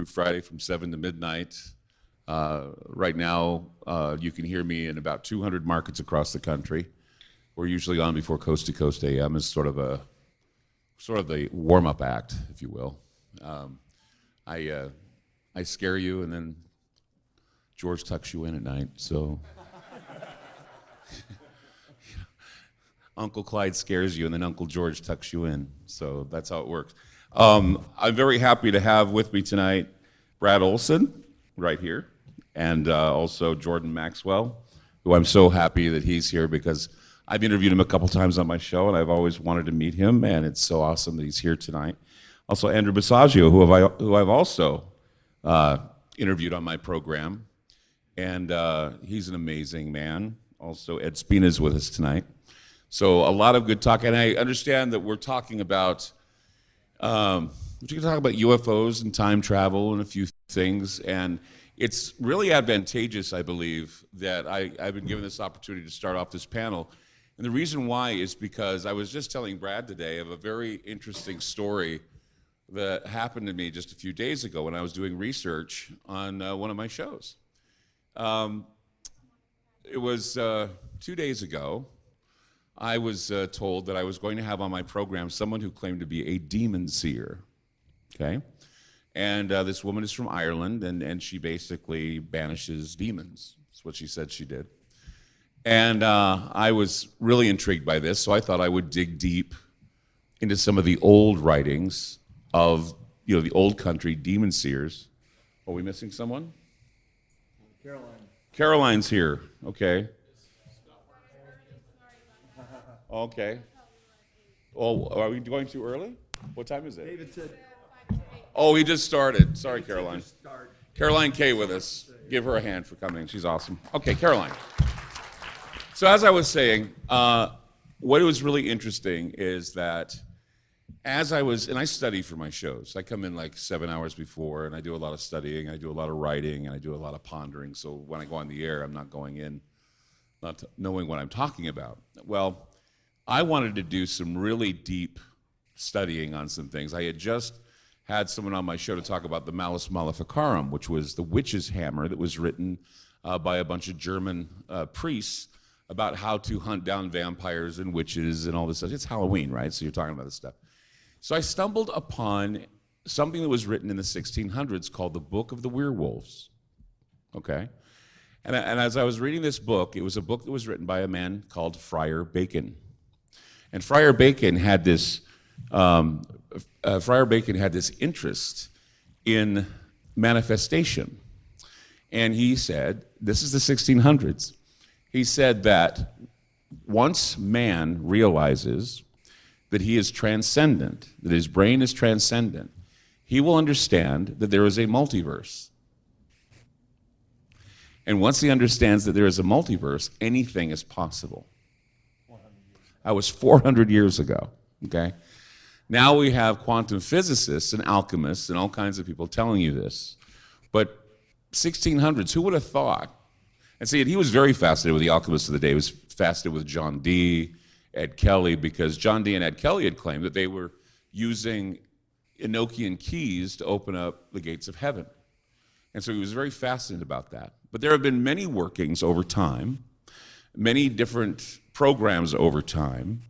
Friday from 7 to midnight. Right now, you can hear me in about 200 markets across the country. We're usually on before Coast to Coast AM as sort of the warm-up act, if you will. I scare you, and then George tucks you in at night. So Uncle Clyde scares you, and then Uncle George tucks you in. So that's how it works. I'm very happy to have with me tonight Brad Olsen, right here, and also Jordan Maxwell, who I'm so happy that he's here because I've interviewed him a couple times on my show, and I've always wanted to meet him, and it's so awesome that he's here tonight. Also, Andrew Basiago, who I've also interviewed on my program, and he's an amazing man. Also, Ed Spina is with us tonight. So a lot of good talk, and I understand that we're talking about UFOs and time travel and a few things, and it's really advantageous, I believe, that I've been given this opportunity to start off this panel. And the reason why is because I was just telling Brad today of a very interesting story that happened to me just a few days ago when I was doing research on one of my shows. It was 2 days ago. I was told that I was going to have on my program someone who claimed to be a demon seer, okay? And this woman is from Ireland, and she basically banishes demons. That's what she said she did. And I was really intrigued by this, so I thought I would dig deep into some of the old writings of, the old country demon seers. Are we missing someone? Caroline. Caroline's here, okay. Okay. Oh, are we going too early? What time is it? David said. Oh, he just started. Sorry, Caroline. Caroline K with us. Give her a hand for coming. She's awesome. Okay, Caroline. So as I was saying, what was really interesting is that and I study for my shows. I come in like 7 hours before, and I do a lot of studying, I do a lot of writing, and I do a lot of pondering. So when I go on the air, I'm not going in not knowing what I'm talking about. Well, I wanted to do some really deep studying on some things. I had just had someone on my show to talk about the Malleus Maleficarum, which was the witch's hammer that was written by a bunch of German priests about how to hunt down vampires and witches and all this stuff. It's Halloween, right? So you're talking about this stuff. So I stumbled upon something that was written in the 1600s called the Book of the Werewolves, okay? And as I was reading this book, it was a book that was written by a man called Friar Bacon. And Friar Bacon had this interest in manifestation. And he said, this is the 1600s, he said that once man realizes that he is transcendent, that his brain is transcendent, he will understand that there is a multiverse. And once he understands that there is a multiverse, anything is possible. That was 400 years ago, okay? Now we have quantum physicists and alchemists and all kinds of people telling you this. But 1600s, who would have thought? And see, he was very fascinated with the alchemists of the day. He was fascinated with John Dee, Ed Kelly, because John Dee and Ed Kelly had claimed that they were using Enochian keys to open up the gates of heaven. And so he was very fascinated about that. But there have been many workings over time, many different programs over time,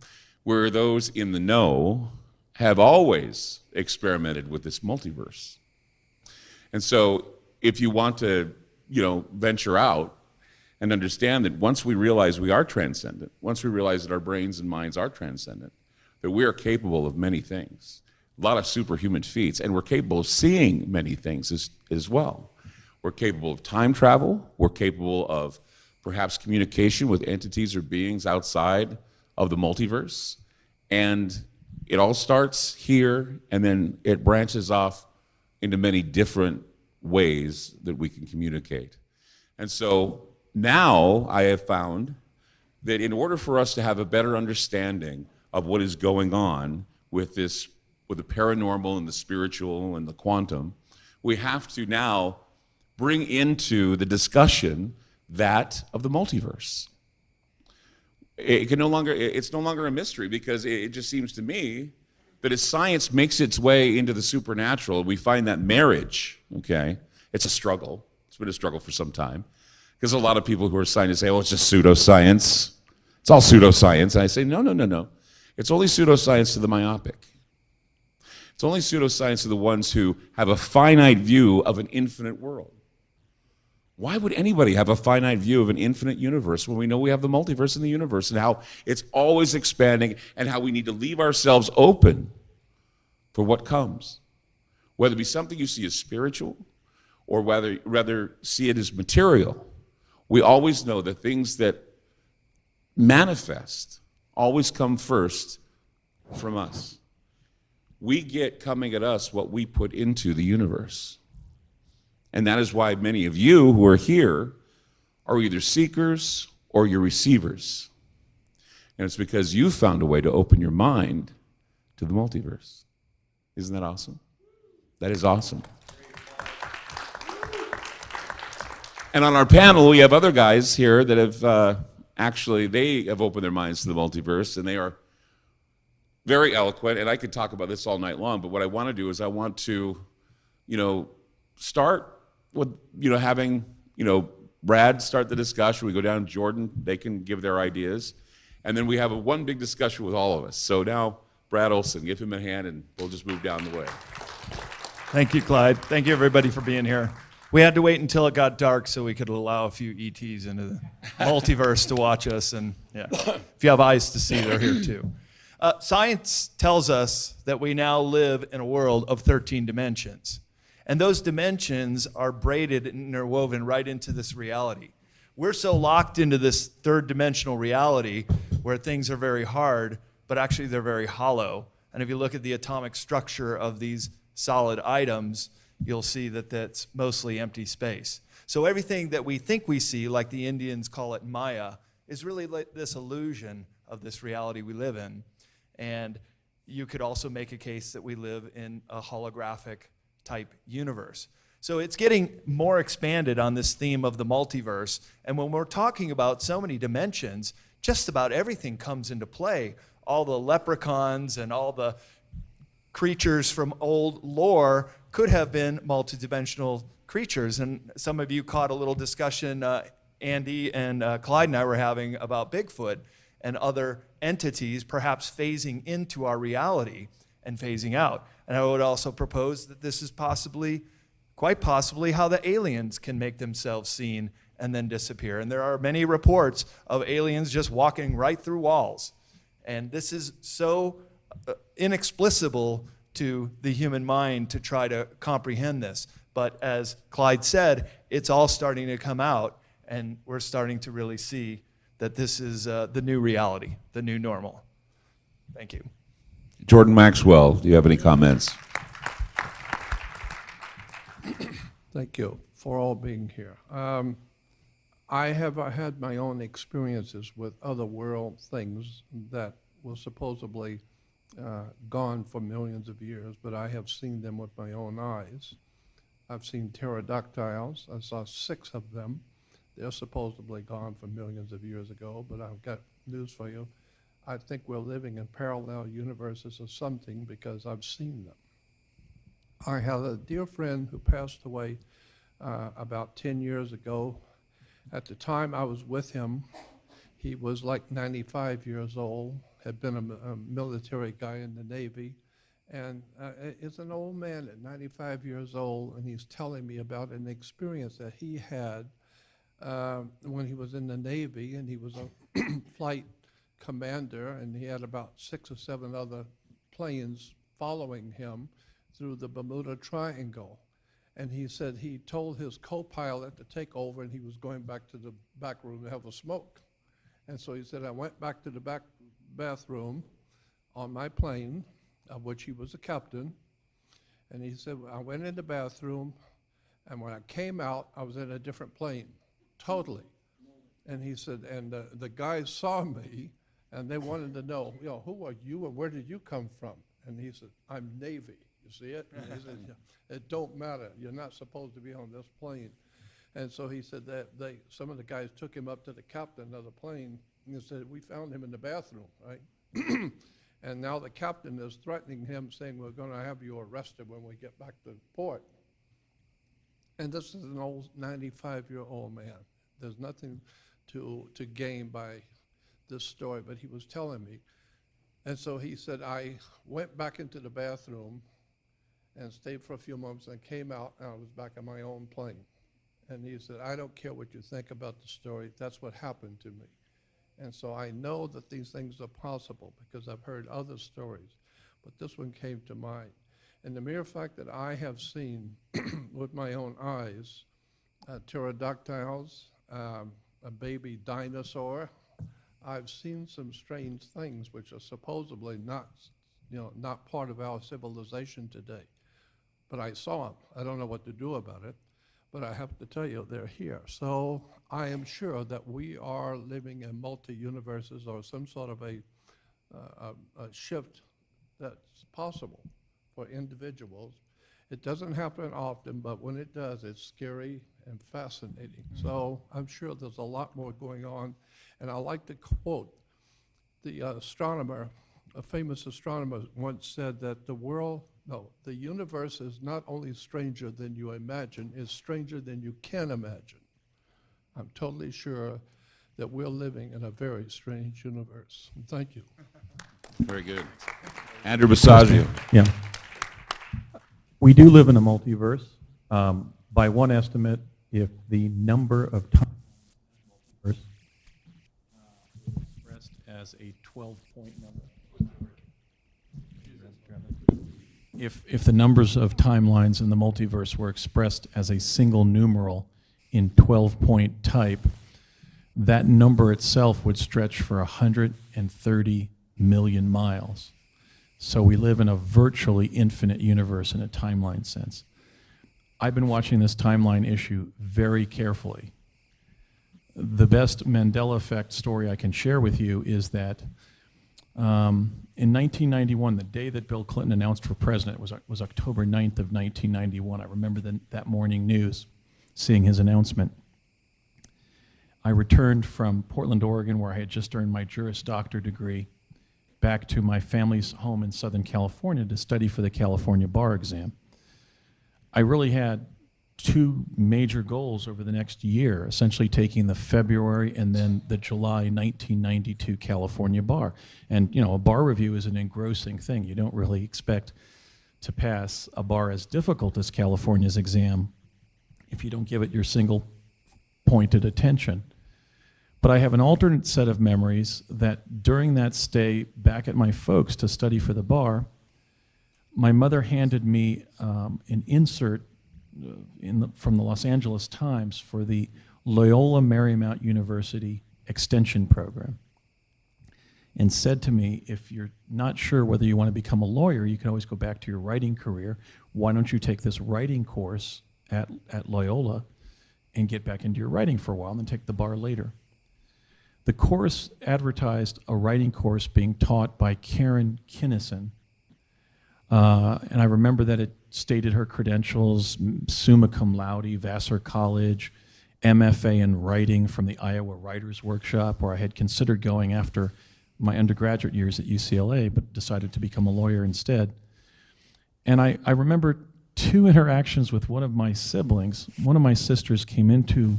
where those in the know have always experimented with this multiverse. And so if you want to, venture out and understand that once we realize we are transcendent, once we realize that our brains and minds are transcendent, that we are capable of many things, a lot of superhuman feats, and we're capable of seeing many things as well. We're capable of time travel. We're capable of perhaps communication with entities or beings outside of the multiverse. And it all starts here, and then it branches off into many different ways that we can communicate. And so now I have found that in order for us to have a better understanding of what is going on with the paranormal and the spiritual and the quantum, we have to now bring into the discussion that of the multiverse. It's no longer a mystery, because it just seems to me that as science makes its way into the supernatural, we find that marriage, okay, it's a struggle. It's been a struggle for some time. Because a lot of people who are scientists say, oh, it's just pseudoscience. It's all pseudoscience. And I say, no, no, no, no. It's only pseudoscience to the myopic. It's only pseudoscience to the ones who have a finite view of an infinite world. Why would anybody have a finite view of an infinite universe when we know we have the multiverse in the universe and how it's always expanding and how we need to leave ourselves open for what comes? Whether it be something you see as spiritual or rather see it as material, we always know that things that manifest always come first from us. We get coming at us what we put into the universe. And that is why many of you who are here are either seekers or you're receivers. And it's because you found a way to open your mind to the multiverse. Isn't that awesome? That is awesome. And on our panel, we have other guys here that have they have opened their minds to the multiverse, and they are very eloquent. And I could talk about this all night long, but what I want to do is I want to, start with, having, Brad start the discussion. We go down to Jordan. They can give their ideas. And then we have one big discussion with all of us. So now, Brad Olsen, give him a hand, and we'll just move down the way. Thank you, Clyde. Thank you, everybody, for being here. We had to wait until it got dark so we could allow a few ETs into the multiverse to watch us. And yeah, if you have eyes to see, they're here too. Science tells us that we now live in a world of 13 dimensions. And those dimensions are braided and interwoven right into this reality. We're so locked into this third dimensional reality where things are very hard, but actually they're very hollow. And if you look at the atomic structure of these solid items, you'll see that that's mostly empty space. So everything that we think we see, like the Indians call it Maya, is really like this illusion of this reality we live in. And you could also make a case that we live in a holographic type universe. So it's getting more expanded on this theme of the multiverse. And when we're talking about so many dimensions, just about everything comes into play. All the leprechauns and all the creatures from old lore could have been multidimensional creatures. And some of you caught a little discussion Andy and Clyde and I were having about Bigfoot and other entities perhaps phasing into our reality and phasing out. And I would also propose that this is quite possibly, how the aliens can make themselves seen and then disappear. And there are many reports of aliens just walking right through walls. And this is so inexplicable to the human mind to try to comprehend this. But as Clyde said, it's all starting to come out, and we're starting to really see that this is the new reality, the new normal. Thank you. Jordan Maxwell, do you have any comments? Thank you for all being here. I have had my own experiences with other world things that were supposedly gone for millions of years, but I have seen them with my own eyes. I've seen pterodactyls. I saw 6 of them. They're supposedly gone for millions of years ago, but I've got news for you. I think we're living in parallel universes or something because I've seen them. I had a dear friend who passed away about 10 years ago. At the time I was with him, he was like 95 years old, had been a military guy in the Navy, and is an old man at 95 years old, and he's telling me about an experience that he had when he was in the Navy, and he was a flight commander, and he had about 6 or 7 other planes following him through the Bermuda Triangle. And he said he told his co-pilot to take over, and he was going back to the back room to have a smoke. And so he said, I went back to the back bathroom on my plane, of which he was the captain. And he said, I went in the bathroom, and when I came out, I was in a different plane, totally. And he said, and the guys saw me, and they wanted to know, who are you, and where did you come from? And he said, I'm Navy. You see it? And he said, it don't matter. You're not supposed to be on this plane. And so he said that some of the guys took him up to the captain of the plane and said, we found him in the bathroom, right? And now the captain is threatening him, saying, we're going to have you arrested when we get back to port. And this is an old 95-year-old man. There's nothing to gain by this story, but he was telling me. And so he said, I went back into the bathroom and stayed for a few moments and came out, and I was back on my own plane. And he said, I don't care what you think about the story. That's what happened to me. And so I know that these things are possible because I've heard other stories, but this one came to mind. And the mere fact that I have seen with my own eyes pterodactyls, a baby dinosaur, I've seen some strange things which are supposedly not part of our civilization today. But I saw them. I don't know what to do about it, but I have to tell you, they're here. So I am sure that we are living in multi-universes or some sort of a shift that's possible for individuals. It doesn't happen often, but when it does, it's scary and fascinating. So I'm sure there's a lot more going on. And I like to quote the astronomer, a famous astronomer once said that the universe is not only stranger than you imagine, it's stranger than you can imagine. I'm totally sure that we're living in a very strange universe. Thank you. Very good. Andrew Basiago. Yeah. We do live in a multiverse. By one estimate, if the number of times multiverse expressed as a 12-point number. If the numbers of timelines in the multiverse were expressed as a single numeral in 12-point type, that number itself would stretch for 130 million miles. So we live in a virtually infinite universe in a timeline sense. I've been watching this timeline issue very carefully. The best Mandela effect story I can share with you is that in 1991, the day that Bill Clinton announced for president was October 9th of 1991. I remember that morning news, seeing his announcement. I returned from Portland, Oregon, where I had just earned my Juris Doctor degree, back to my family's home in Southern California to study for the California bar exam. I really had two major goals over the next year, essentially taking the February and then the July 1992 California bar. And a bar review is an engrossing thing. You don't really expect to pass a bar as difficult as California's exam if you don't give it your single pointed attention. But I have an alternate set of memories that during that stay back at my folks to study for the bar, my mother handed me an insert from the Los Angeles Times for the Loyola Marymount University Extension Program, and said to me, if you're not sure whether you want to become a lawyer, you can always go back to your writing career. Why don't you take this writing course at Loyola and get back into your writing for a while and then take the bar later? The course advertised a writing course being taught by Karen Kinnison, and I remember that it stated her credentials, summa cum laude, Vassar College, MFA in writing from the Iowa Writers Workshop, where I had considered going after my undergraduate years at UCLA, but decided to become a lawyer instead. And I remember two interactions with one of my siblings. One of my sisters came into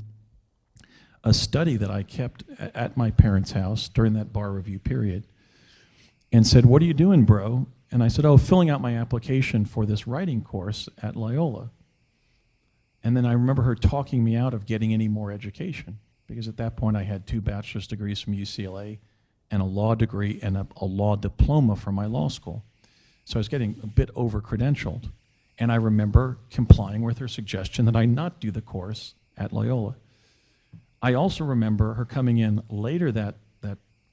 a study that I kept at my parents' house during that bar review period and said, "What are you doing, bro?" And I said, "Oh, filling out my application for this writing course at Loyola." And then I remember her talking me out of getting any more education, because at that point I had 2 bachelor's degrees from UCLA and a law degree and a law diploma from my law school. So I was getting a bit over-credentialed. And I remember complying with her suggestion that I not do the course at Loyola. I also remember her coming in later that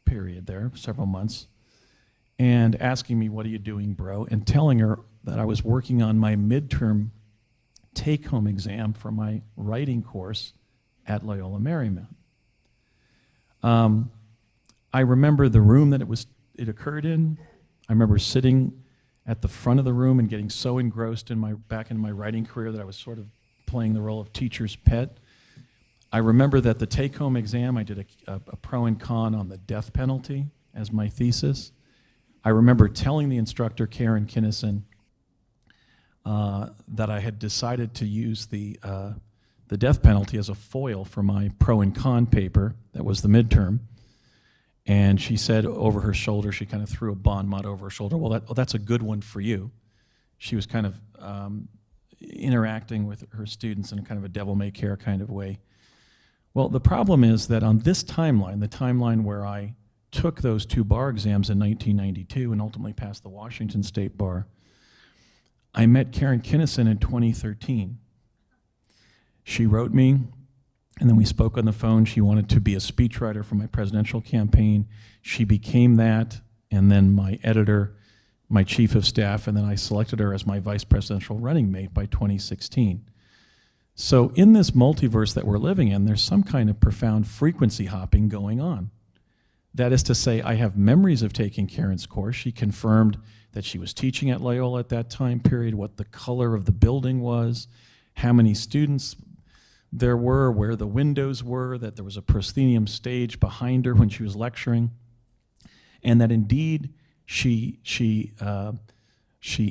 period there, several months, and asking me, "What are you doing, bro?" and telling her that I was working on my midterm take-home exam for my writing course at Loyola Marymount. I remember the room that it occurred in. I remember sitting at the front of the room and getting so engrossed back in my writing career that I was sort of playing the role of teacher's pet. I remember that the take-home exam, I did a pro and con on the death penalty as my thesis. I remember telling the instructor, Karen Kinnison, that I had decided to use the death penalty as a foil for my pro and con paper. That was the midterm. And she said over her shoulder, she kind of threw a bon mot over her shoulder, well, that's a good one for you. She was kind of interacting with her students in a kind of a devil-may-care kind of way. Well, the problem is that on this timeline, the timeline where I took those 2 bar exams in 1992 and ultimately passed the Washington State Bar, I met Karen Kinnison in 2013. She wrote me, and then we spoke on the phone. She wanted to be a speechwriter for my presidential campaign. She became that, and then my editor, my chief of staff, and then I selected her as my vice presidential running mate by 2016. So in this multiverse that we're living in, there's some kind of profound frequency hopping going on. That is to say, I have memories of taking Karen's course. She confirmed that she was teaching at Loyola at that time period, what the color of the building was, how many students there were, where the windows were, that there was a proscenium stage behind her when she was lecturing, and that indeed she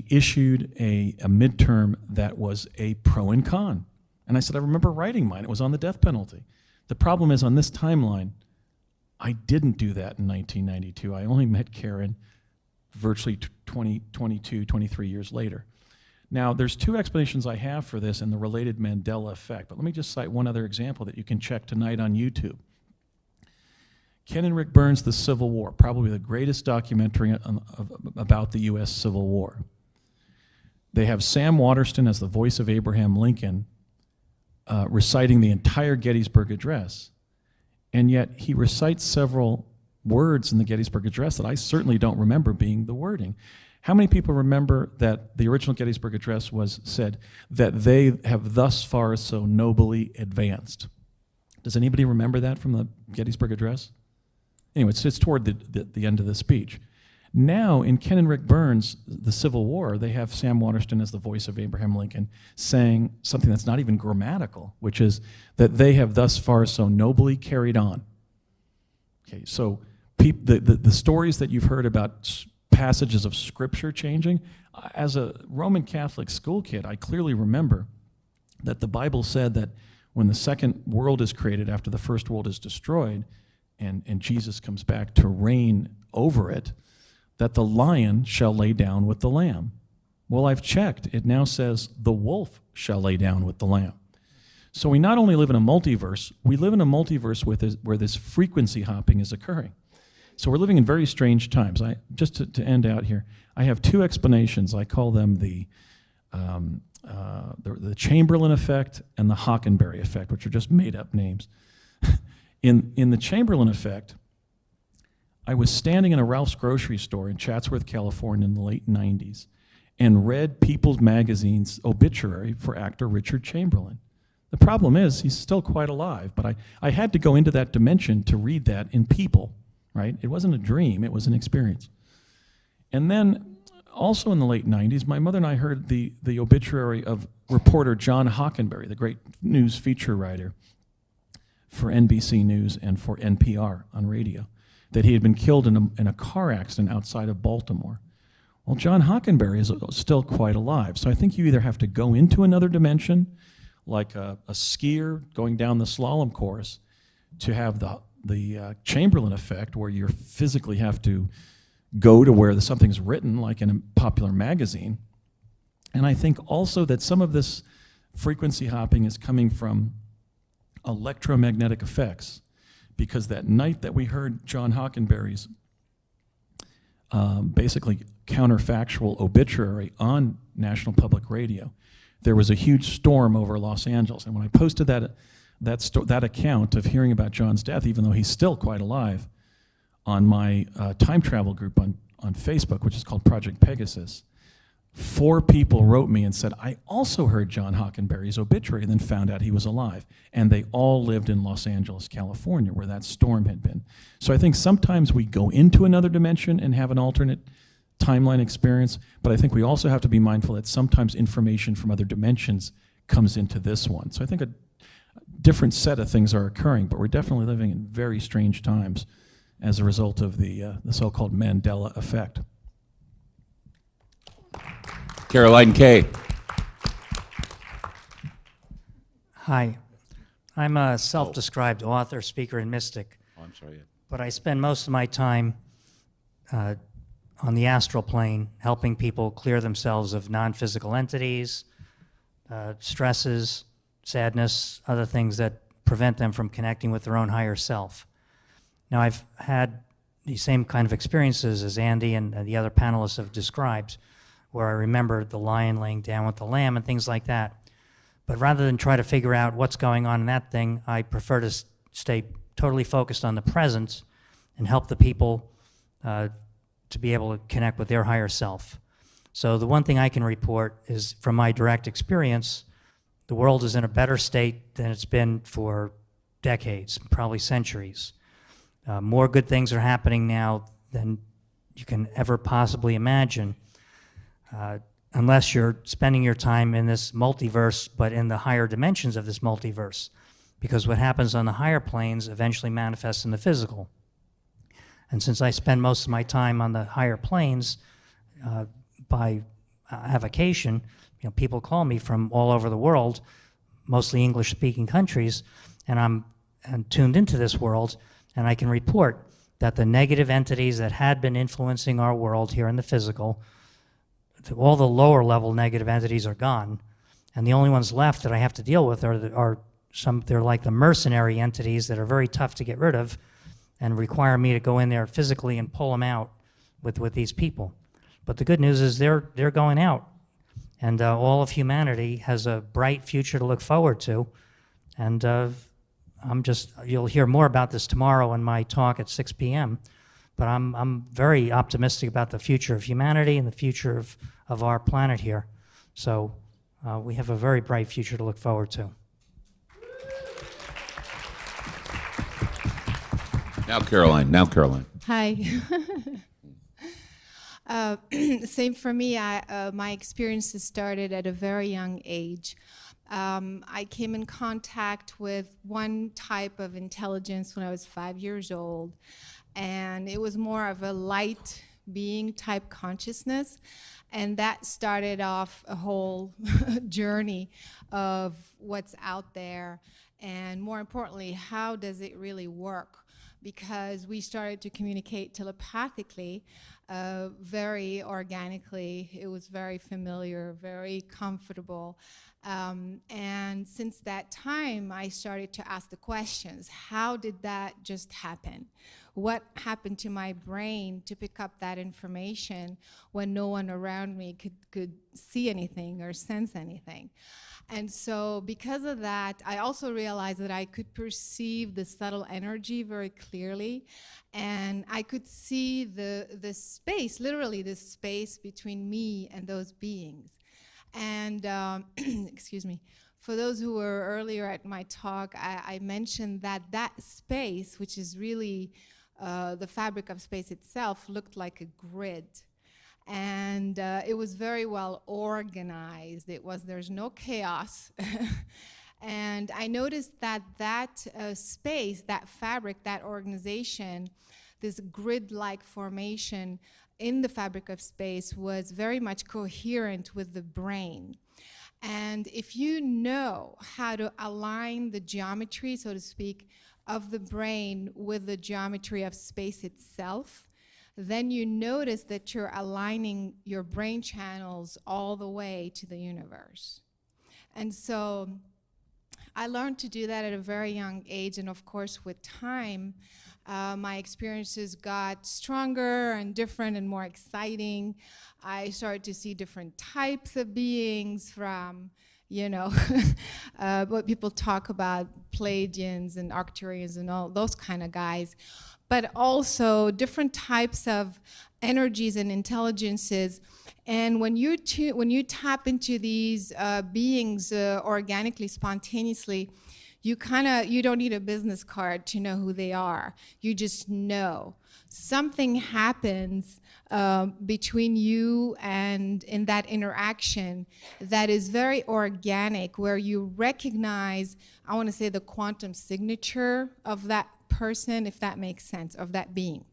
issued a midterm that was a pro and con. And I said, I remember writing mine. It was on the death penalty. The problem is on this timeline, I didn't do that in 1992. I only met Karen virtually 23 years later. Now, there's 2 explanations I have for this and the related Mandela effect, but let me just cite one other example that you can check tonight on YouTube. Ken and Rick Burns' The Civil War, probably the greatest documentary about the U.S. Civil War. They have Sam Waterston as the voice of Abraham Lincoln reciting the entire Gettysburg Address, and yet he recites several words in the Gettysburg Address that I certainly don't remember being the wording. How many people remember that the original Gettysburg Address said that they have thus far so nobly advanced? Does anybody remember that from the Gettysburg Address? Anyway, it's toward the end of the speech. Now, in Ken and Rick Burns' The Civil War, they have Sam Waterston as the voice of Abraham Lincoln saying something that's not even grammatical, which is that they have thus far so nobly carried on. Okay, so the stories that you've heard about passages of Scripture changing, as a Roman Catholic school kid, I clearly remember that the Bible said that when the second world is created after the first world is destroyed and Jesus comes back to reign over it, that the lion shall lay down with the lamb. Well, I've checked. It now says the wolf shall lay down with the lamb. So we not only live in a multiverse, we live in a multiverse where this frequency hopping is occurring. So we're living in very strange times. Just to end out here, I have 2 explanations. I call them the Chamberlain effect and the Hockenberry effect, which are just made-up names. In the Chamberlain effect, I was standing in a Ralph's grocery store in Chatsworth, California in the late 90s and read People's Magazine's obituary for actor Richard Chamberlain. The problem is he's still quite alive, but I had to go into that dimension to read that in People, right? It wasn't a dream, it was an experience. And then also in the late 90s, my mother and I heard the obituary of reporter John Hockenberry, the great news feature writer for NBC News and for NPR on radio, that he had been killed in a car accident outside of Baltimore. Well, John Hockenberry is still quite alive. So I think you either have to go into another dimension, like a skier going down the slalom course, to have the Chamberlain effect, where you physically have to go to where something's written, like in a popular magazine. And I think also that some of this frequency hopping is coming from electromagnetic effects, because that night that we heard John Hockenberry's basically counterfactual obituary on National Public Radio, there was a huge storm over Los Angeles. And when I posted that account of hearing about John's death, even though he's still quite alive, on my time travel group on Facebook, which is called Project Pegasus, 4 people wrote me and said, I also heard John Hockenberry's obituary and then found out he was alive. And they all lived in Los Angeles, California, where that storm had been. So I think sometimes we go into another dimension and have an alternate timeline experience, but I think we also have to be mindful that sometimes information from other dimensions comes into this one. So I think a different set of things are occurring, but we're definitely living in very strange times as a result of the so-called Mandela effect. Caroline K. Hi, I'm a self-described author, speaker, and mystic, Oh, I'm sorry. but I spend most of my time on the astral plane helping people clear themselves of non-physical entities, stresses, sadness, other things that prevent them from connecting with their own higher self. Now, I've had the same kind of experiences as Andy and the other panelists have described, where I remember the lion laying down with the lamb and things like that. But rather than try to figure out what's going on in that thing, I prefer to stay totally focused on the present and help the people to be able to connect with their higher self. So the one thing I can report is from my direct experience, the world is in a better state than it's been for decades, probably centuries. More good things are happening now than you can ever possibly imagine. Unless you're spending your time in this multiverse, but in the higher dimensions of this multiverse. Because what happens on the higher planes eventually manifests in the physical. And since I spend most of my time on the higher planes by avocation, people call me from all over the world, mostly English-speaking countries, and I'm tuned into this world, and I can report that the negative entities that had been influencing our world here in the physical, all the lower level negative entities are gone, and the only ones left that I have to deal with they're like the mercenary entities that are very tough to get rid of and require me to go in there physically and pull them out with these people. But the good news is they're going out, and all of humanity has a bright future to look forward to, and you'll hear more about this tomorrow in my talk at 6 p.m., but I'm very optimistic about the future of humanity and the future of our planet here. So we have a very bright future to look forward to. Now Caroline. Hi. Same for me. My experiences started at a very young age. I came in contact with one type of intelligence when I was 5 years old, and it was more of a light being type consciousness, and that started off a whole journey of what's out there, and more importantly, how does it really work? Because we started to communicate telepathically, very organically. It was very familiar, very comfortable. And since that time, I started to ask the questions. How did that just happen? What happened to my brain to pick up that information when no one around me could see anything or sense anything? And so because of that, I also realized that I could perceive the subtle energy very clearly, and I could see the space, literally the space between me and those beings. And excuse me, for those who were earlier at my talk, I mentioned that space, which is really the fabric of space itself, looked like a grid. And it was very well organized. There's no chaos. And I noticed that space, that fabric, that organization, this grid-like formation in the fabric of space was very much coherent with the brain. And if you know how to align the geometry, so to speak, of the brain with the geometry of space itself, then you notice that you're aligning your brain channels all the way to the universe. And so I learned to do that at a very young age, and of course with time, my experiences got stronger and different and more exciting. I started to see different types of beings from, what people talk about, Pleiadians and Arcturians and all those kind of guys, but also different types of energies and intelligences. And when you tap into these beings organically, spontaneously, you don't need a business card to know who they are. You just know. Something happens between you and in that interaction that is very organic, where you recognize, I want to say, the quantum signature of that person, if that makes sense, of that being.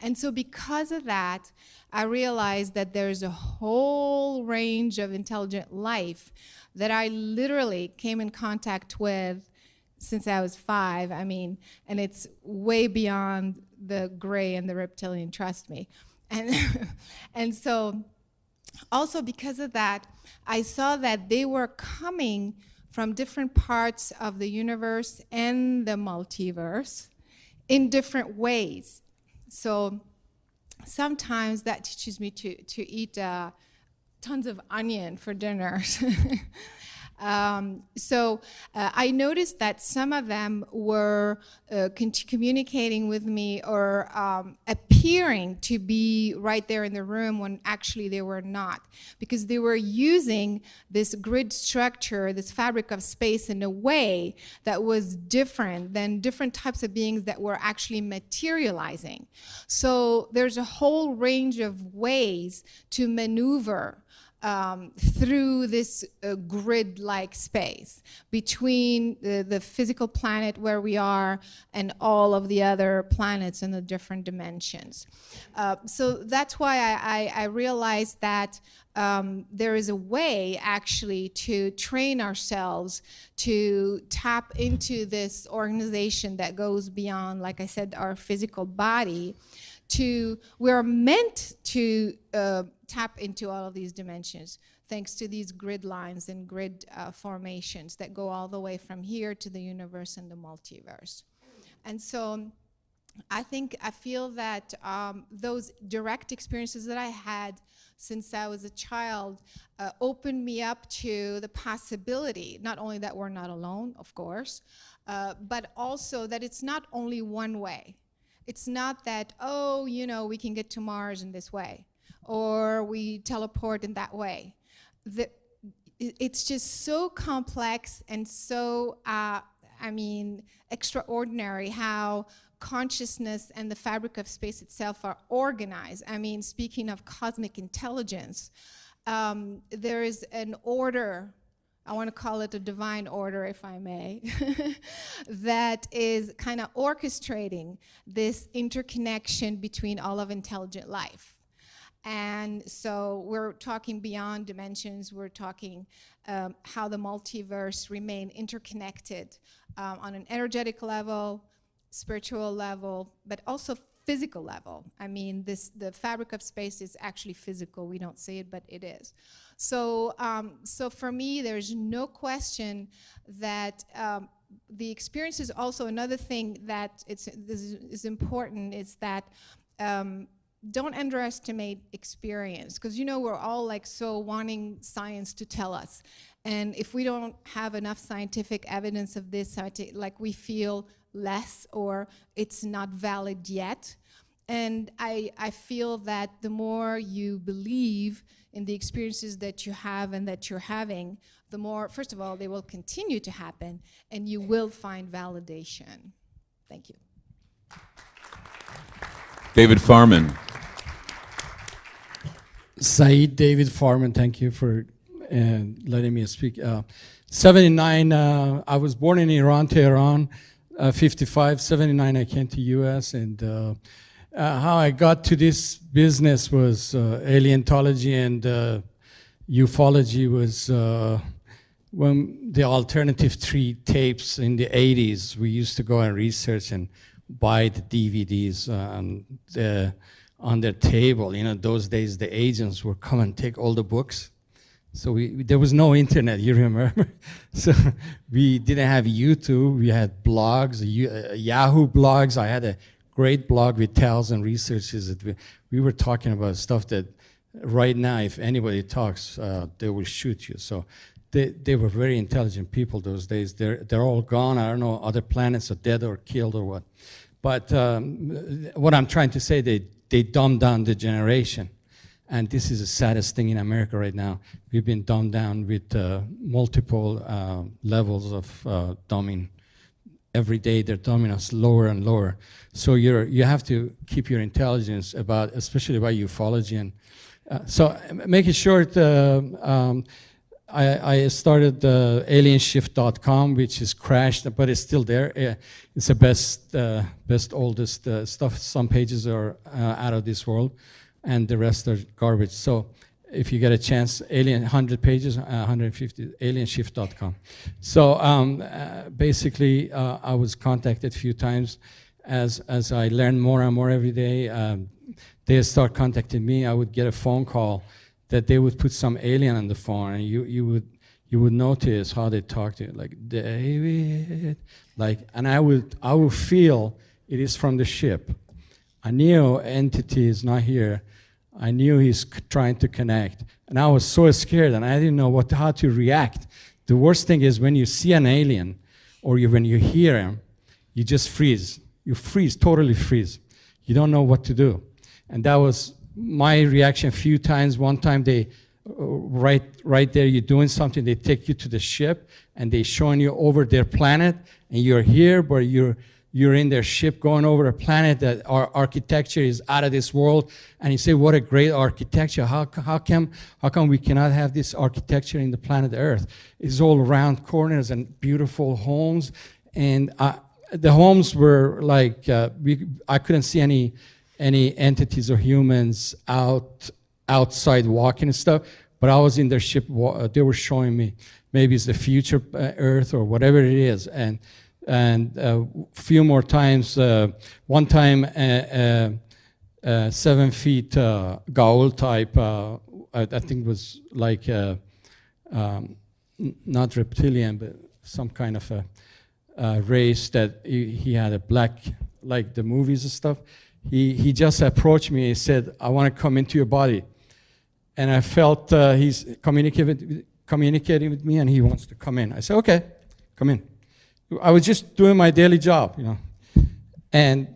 And so because of that, I realized that there's a whole range of intelligent life that I literally came in contact with since I was 5. I mean, and it's way beyond the gray and the reptilian, trust me. And, and so also because of that, I saw that they were coming from different parts of the universe and the multiverse in different ways. So sometimes that teaches me to eat tons of onion for dinner. I noticed that some of them were communicating with me or appearing to be right there in the room when actually they were not, because they were using this grid structure, this fabric of space in a way that was different than different types of beings that were actually materializing. So there's a whole range of ways to maneuver through this grid-like space between the physical planet where we are and all of the other planets in the different dimensions. So that's why I realized that there is a way actually to train ourselves to tap into this organization that goes beyond, like I said, our physical body. We're meant to tap into all of these dimensions thanks to these grid lines and grid formations that go all the way from here to the universe and the multiverse. And so I feel that those direct experiences that I had since I was a child opened me up to the possibility, not only that we're not alone, of course, but also that it's not only one way. It's not that, oh, you know, we can get to Mars in this way, or we teleport in that way. It's just so complex and so, extraordinary how consciousness and the fabric of space itself are organized. I mean, speaking of cosmic intelligence, there is an order, I want to call it a divine order, if I may, that is kind of orchestrating this interconnection between all of intelligent life. And so we're talking beyond dimensions. We're talking how the multiverse remain interconnected on an energetic level, spiritual level, but also physical level. I mean, the fabric of space is actually physical. We don't see it, but it is. So for me, there's no question that the experience is also another thing that is important, is that don't underestimate experience, because you know we're all like so wanting science to tell us, and if we don't have enough scientific evidence of this, like we feel less or it's not valid yet. And I feel that the more you believe in the experiences that you have and that you're having, the more, first of all, they will continue to happen and you will find validation. Thank you. David Farman. Saeed, David Farman, thank you for letting me speak. 79, I was born in Iran, Tehran. 55, 79, I came to US, and how I got to this business was aleontology and ufology was when the alternative 3 tapes in the 80s, we used to go and research and buy the DVDs on their table. You know, those days the agents would come and take all the books. So there was no internet, you remember? So we didn't have YouTube, we had blogs, Yahoo blogs. I had a great blog with 1,000 researchers. That we were talking about stuff that right now, if anybody talks, they will shoot you. So they were very intelligent people those days. They're all gone. I don't know, other planets are dead or killed or what. But what I'm trying to say, they dumbed down the generation. And this is the saddest thing in America right now. We've been dumbed down with multiple levels of dumbing. Every day they're dumbing us lower and lower. So you have to keep your intelligence especially about ufology. And so make it short, I started alienshift.com, which is crashed, but it's still there. It's the best, oldest stuff. Some pages are out of this world, and the rest are garbage. So if you get a chance, 100 pages, 150, alienshift.com. So basically, I was contacted a few times as I learned more and more every day. They start contacting me. I would get a phone call that they would put some alien on the phone, and you would notice how they talk to you, like David, like, and I would feel it is from the ship. I knew entity is not here. I knew he's trying to connect, and I was so scared, and I didn't know how to react. The worst thing is when you see an alien, or when you hear him, you just freeze. You freeze, totally freeze. You don't know what to do, and that was my reaction a few times. One time they, right there, you're doing something, they take you to the ship and they showing you over their planet, and you're here, but you're in their ship going over a planet that our architecture is out of this world, and you say, what a great architecture. How come we cannot have this architecture in the planet Earth? It's all round corners and beautiful homes, and the homes were like, I couldn't see any entities or humans outside walking and stuff, but I was in their ship. They were showing me maybe it's the future Earth or whatever it is, and a few more times. One time, 7 feet Gaul type. I think was like not reptilian, but some kind of a race that he had a black, like the movies and stuff. He just approached me. He said, I want to come into your body. And I felt he's communicating with me, and he wants to come in. I said, okay, come in. I was just doing my daily job, you know. And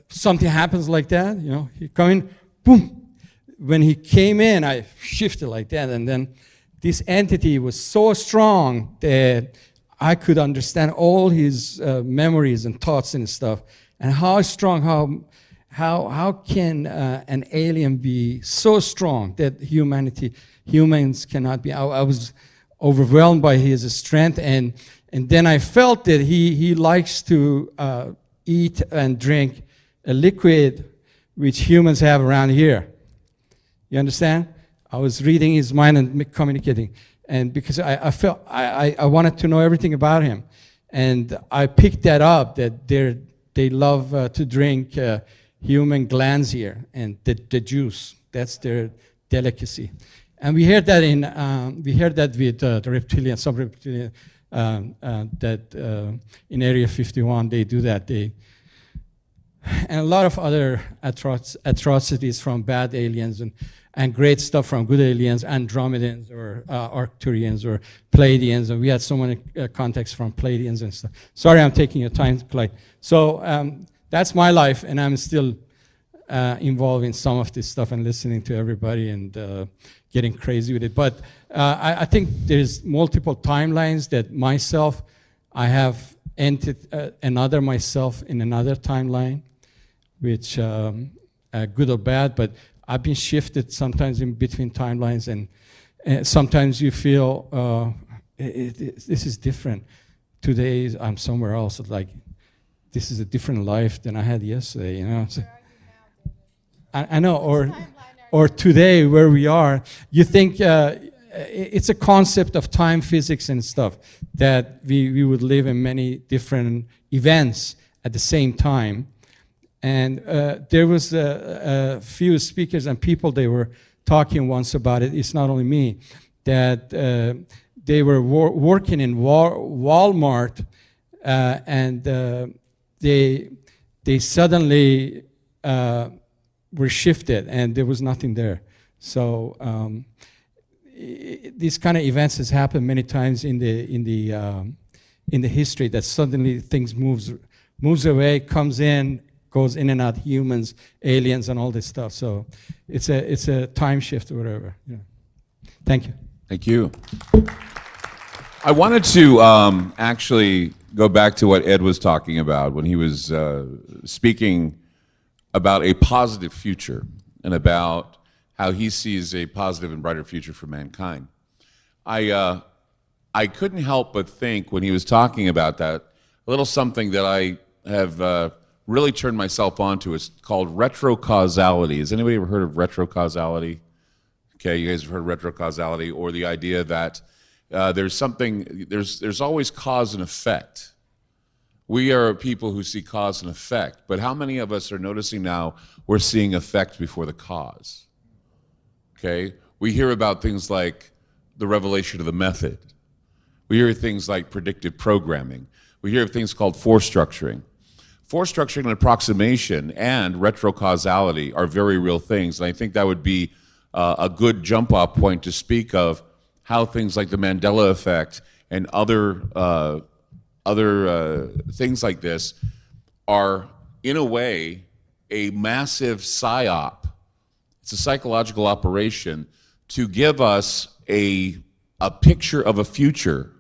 something happens like that, you know. He come in, boom. When he came in, I shifted like that. And then this entity was so strong that I could understand all his memories and thoughts and stuff. And how strong, how can an alien be so strong that humans cannot be? I was overwhelmed by his strength, and then I felt that he likes to eat and drink a liquid which humans have around here. You understand? I was reading his mind and communicating, and because I felt I wanted to know everything about him, and I picked that up that they love to drink human glands here, and the juice, that's their delicacy. And we heard that with the reptilian, some reptilian, that in Area 51 they do that. And a lot of other atrocities from bad aliens and great stuff from good aliens, Andromedans or Arcturians or Pleiadians, and we had so many contacts from Pleiadians and stuff. Sorry, I'm taking your time, Clyde. So that's my life, and I'm still involved in some of this stuff and listening to everybody and getting crazy with it. But I think there's multiple timelines that myself, I have entered another myself in another timeline, which good or bad, but I've been shifted sometimes in between timelines, and sometimes you feel this is different. Today I'm somewhere else. Like this is a different life than I had yesterday. You know. So, I know, or today where we are. You think it's a concept of time physics and stuff that we would live in many different events at the same time. And there was a few speakers and people, they were talking once about it. It's not only me, that they were working in Walmart and they suddenly were shifted and there was nothing there. So these kind of events has happened many times in the history, that suddenly things moves away, comes in, goes in and out, humans, aliens, and all this stuff. So it's a time shift or whatever. Yeah. Thank you. Thank you. I wanted to actually go back to what Ed was talking about when he was speaking about a positive future and about how he sees a positive and brighter future for mankind. I couldn't help but think when he was talking about that, a little something that I have really turned myself onto is called retrocausality. Has anybody ever heard of retrocausality? Okay, you guys have heard of retrocausality, or the idea that there's always cause and effect. We are people who see cause and effect, but how many of us are noticing now we're seeing effect before the cause? Okay, we hear about things like the revelation of the method. We hear things like predictive programming. We hear things called force structuring. Force structuring and approximation and retrocausality are very real things, and I think that would be a good jump-off point to speak of how things like the Mandela effect and other things like this are, in a way, a massive psyop. It's a psychological operation to give us a picture of a future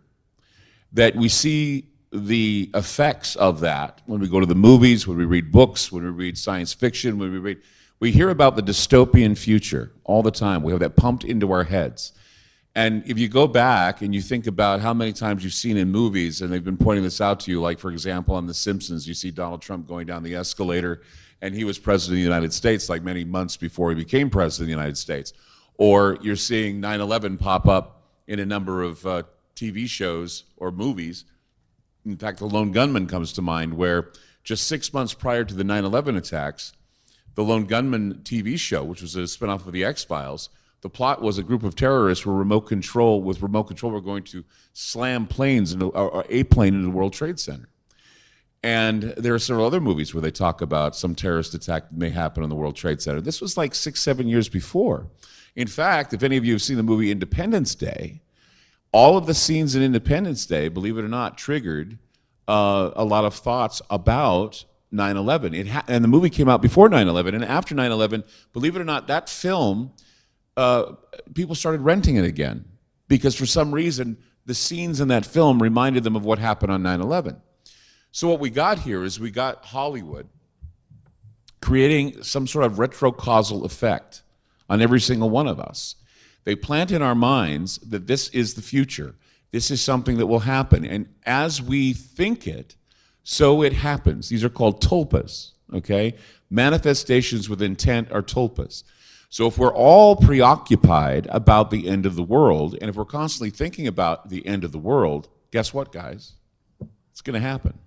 that we see the effects of that when we go to the movies, when we read books, when we read science fiction, we hear about the dystopian future all the time. We have that pumped into our heads. And if you go back and you think about how many times you've seen in movies, and they've been pointing this out to you, like, for example, on The Simpsons, you see Donald Trump going down the escalator, and he was president of the United States like many months before he became president of the United States. Or you're seeing 9/11 pop up in a number of TV shows or movies. In fact, The Lone Gunman comes to mind, where just 6 months prior to the 9/11 attacks, the Lone Gunman TV show, which was a spinoff of the X-Files, the plot was a group of terrorists were remote control were going to slam planes into, or a plane into the World Trade Center. And there are several other movies where they talk about some terrorist attack that may happen on the World Trade Center. This was like 6-7 years before. In fact, if any of you have seen the movie Independence Day, all of the scenes in Independence Day, believe it or not, triggered a lot of thoughts about 9/11. And the movie came out before 9/11, and after 9/11, believe it or not, that film, people started renting it again because for some reason the scenes in that film reminded them of what happened on 9/11. So what we got here is we got Hollywood creating some sort of retrocausal effect on every single one of us. They plant in our minds that this is the future. This is something that will happen. And as we think it, so it happens. These are called tulpas, okay? Manifestations with intent are tulpas. So if we're all preoccupied about the end of the world, and if we're constantly thinking about the end of the world, guess what, guys? It's going to happen.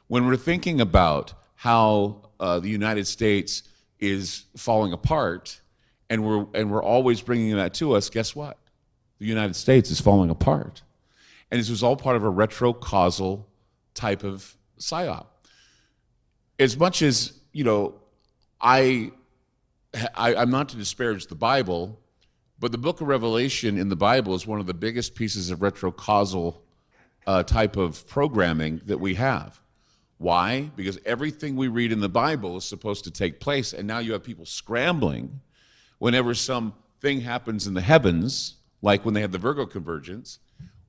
When we're thinking about how the United States is falling apart, and we're always bringing that to us, guess what? The United States is falling apart. And this was all part of a retrocausal type of psyop. As much as, I'm not to disparage the Bible, but the book of Revelation in the Bible is one of the biggest pieces of retrocausal type of programming that we have. Why? Because everything we read in the Bible is supposed to take place, and now you have people scrambling whenever something happens in the heavens, like when they had the Virgo convergence,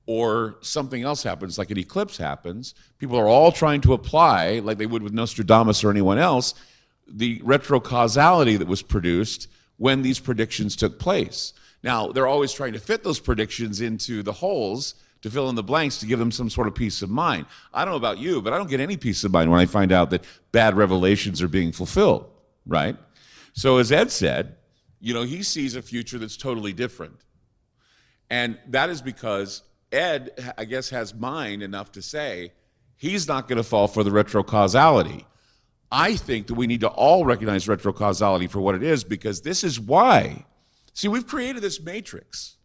or something else happens, like an eclipse happens. People are all trying to apply, like they would with Nostradamus or anyone else, the retrocausality that was produced when these predictions took place. Now, they're always trying to fit those predictions into the holes to fill in the blanks to give them some sort of peace of mind. I don't know about you, but I don't get any peace of mind when I find out that bad revelations are being fulfilled, right? So as Ed said, he sees a future that's totally different. And that is because Ed, I guess, has mind enough to say he's not going to fall for the retrocausality. I think that we need to all recognize retrocausality for what it is, because this is why. See, we've created this matrix.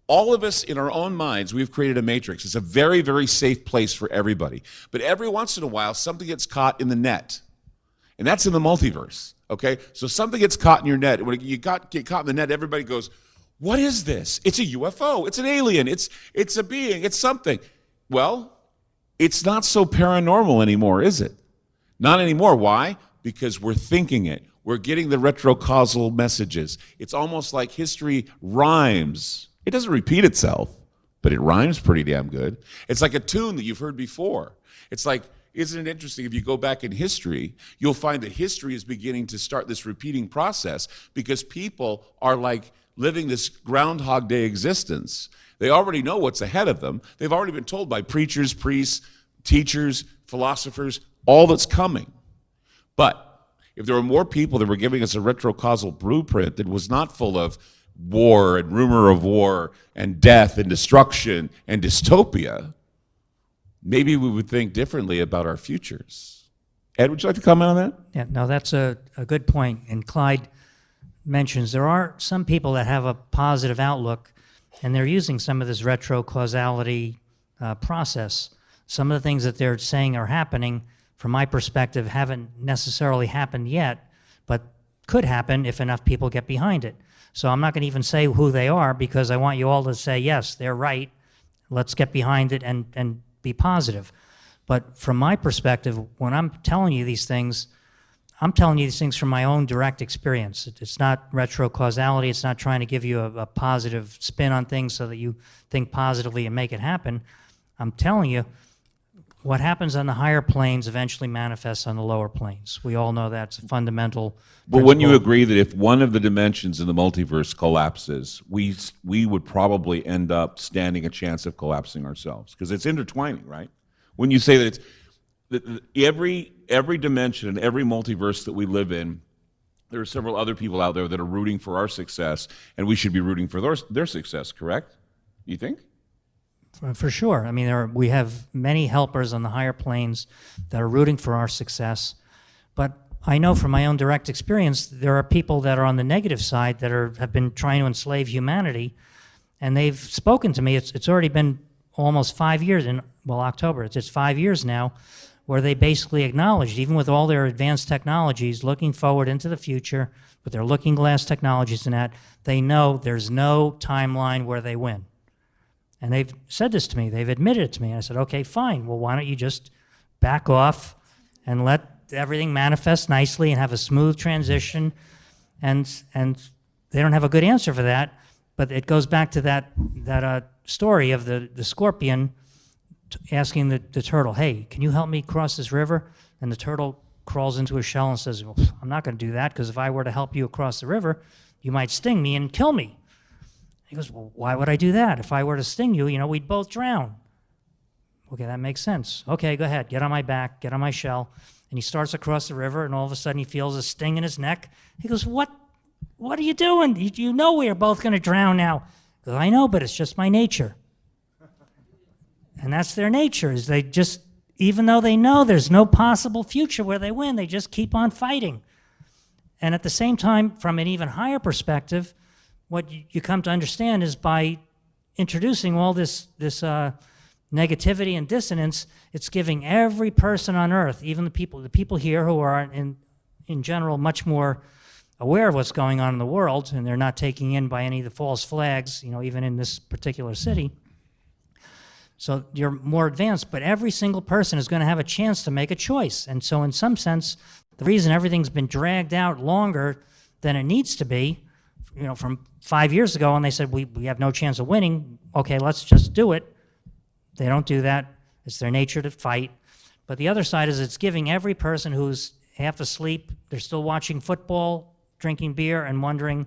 All of us in our own minds, we've created a matrix. It's a very, very safe place for everybody. But every once in a while, something gets caught in the net. And that's in the multiverse, okay? So something gets caught in your net. When you get caught in the net, everybody goes, what is this? It's a UFO. It's an alien. It's a being. It's something. Well, it's not so paranormal anymore, is it? Not anymore. Why? Because we're thinking it. We're getting the retrocausal messages. It's almost like history rhymes. It doesn't repeat itself, but it rhymes pretty damn good. It's like a tune that you've heard before. It's like, isn't it interesting, if you go back in history, you'll find that history is beginning to start this repeating process because people are like living this Groundhog Day existence. They already know what's ahead of them. They've already been told by preachers, priests, teachers, philosophers, all that's coming. But if there were more people that were giving us a retrocausal blueprint that was not full of war and rumor of war and death and destruction and dystopia, maybe we would think differently about our futures. Ed, would you like to comment on that? Yeah, no, that's a good point. And Clyde mentions there are some people that have a positive outlook, and they're using some of this retrocausality process. Some of the things that they're saying are happening, from my perspective, haven't necessarily happened yet, but could happen if enough people get behind it. So I'm not going to even say who they are, because I want you all to say, yes, they're right. Let's get behind it and be positive. But from my perspective, when I'm telling you these things, I'm telling you these things from my own direct experience. It's not retrocausality. It's not trying to give you a positive spin on things so that you think positively and make it happen. I'm telling you, what happens on the higher planes eventually manifests on the lower planes. We all know that's a fundamental But wouldn't you principle. agree that if one of the dimensions in the multiverse collapses, we would probably end up standing a chance of collapsing ourselves? Because it's intertwining, right? When you say that it's every dimension and every multiverse that we live in, there are several other people out there that are rooting for our success, and we should be rooting for their success, correct? You think? For sure. I mean, we have many helpers on the higher planes that are rooting for our success. But I know from my own direct experience, there are people that are on the negative side that have been trying to enslave humanity, and they've spoken to me. It's already been almost 5 years, October, it's 5 years now, where they basically acknowledged, even with all their advanced technologies, looking forward into the future, with their looking glass technologies and that, they know there's no timeline where they win. And they've said this to me. They've admitted it to me. And I said, okay, fine. Well, why don't you just back off and let everything manifest nicely and have a smooth transition? And they don't have a good answer for that. But it goes back to that story of the scorpion asking the turtle, hey, can you help me cross this river? And the turtle crawls into a shell and says, well, I'm not going to do that, because if I were to help you across the river, you might sting me and kill me. He goes, well, why would I do that? If I were to sting you, we'd both drown. Okay, that makes sense. Okay, go ahead. Get on my back. Get on my shell. And he starts across the river, and all of a sudden he feels a sting in his neck. He goes, what are you doing? You know we are both going to drown now. He goes, I know, but it's just my nature. And that's their nature, is they just, even though they know there's no possible future where they win, they just keep on fighting. And at the same time, from an even higher perspective, what you come to understand is by introducing all this negativity and dissonance, it's giving every person on earth, even the people here who are in general much more aware of what's going on in the world, and they're not taking in by any of the false flags, even in this particular city. So you're more advanced, but every single person is going to have a chance to make a choice. And so in some sense, the reason everything's been dragged out longer than it needs to be, from 5 years ago, and they said, we have no chance of winning, okay, let's just do it. They don't do that. It's their nature to fight. But the other side is it's giving every person who's half asleep, they're still watching football, drinking beer, and wondering,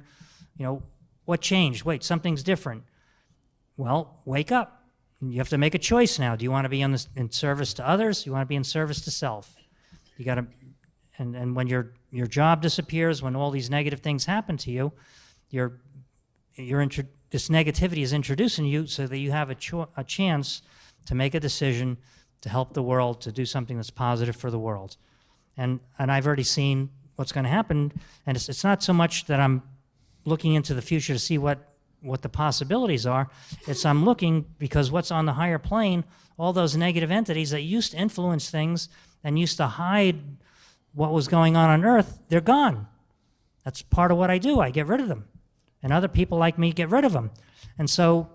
what changed? Wait, something's different. Well, wake up. You have to make a choice now. Do you want to be in service to others? Do you want to be in service to self? You got to, and when your job disappears, when all these negative things happen to you, this negativity is introduced in you so that you have a chance to make a decision to help the world, to do something that's positive for the world. And I've already seen what's going to happen, and it's not so much that I'm looking into the future to see what the possibilities are. It's I'm looking because what's on the higher plane, all those negative entities that used to influence things and used to hide what was going on Earth, they're gone. That's part of what I do. I get rid of them. And other people like me get rid of them. And so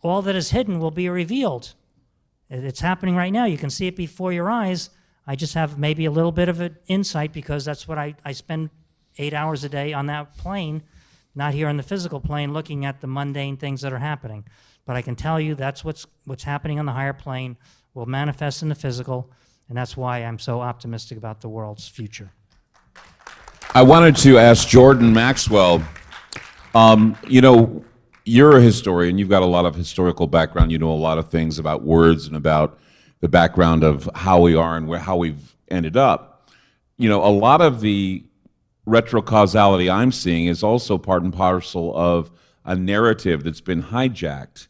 all that is hidden will be revealed. It's happening right now. You can see it before your eyes. I just have maybe a little bit of an insight because that's what I spend 8 hours a day on that plane, not here on the physical plane looking at the mundane things that are happening. But I can tell you that's what's happening on the higher plane will manifest in the physical, and that's why I'm so optimistic about the world's future. I wanted to ask Jordan Maxwell, you're a historian. You've got a lot of historical background. You know a lot of things about words and about the background of how we are and how we've ended up. You know, a lot of the retrocausality I'm seeing is also part and parcel of a narrative that's been hijacked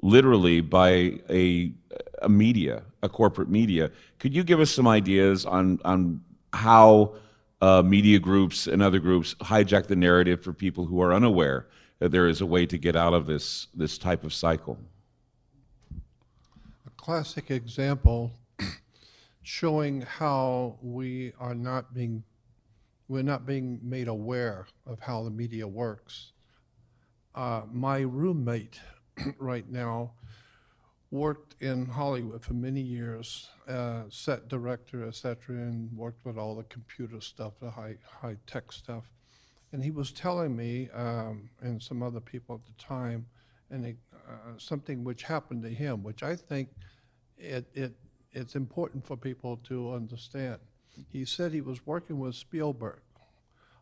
literally by a media, a corporate media. Could you give us some ideas on how media groups and other groups hijack the narrative for people who are unaware that there is a way to get out of this type of cycle? A classic example showing how we're not being made aware of how the media works. My roommate right now worked in Hollywood for many years, set director, etc., and worked with all the computer stuff, the high tech stuff. And he was telling me, and some other people at the time, and something which happened to him, which I think it's important for people to understand. He said he was working with Spielberg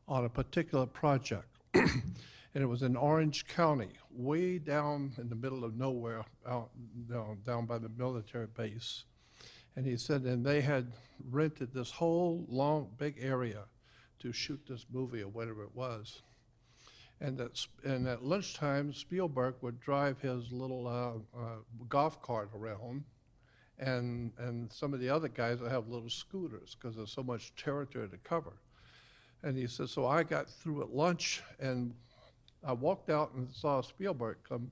on a particular project, and it was in Orange County, way down in the middle of nowhere, down by the military base. And he said, and they had rented this whole long, big area to shoot this movie or whatever it was. And at lunchtime, Spielberg would drive his little golf cart around, and some of the other guys would have little scooters because there's so much territory to cover. And he said, so I got through at lunch, and I walked out and saw Spielberg come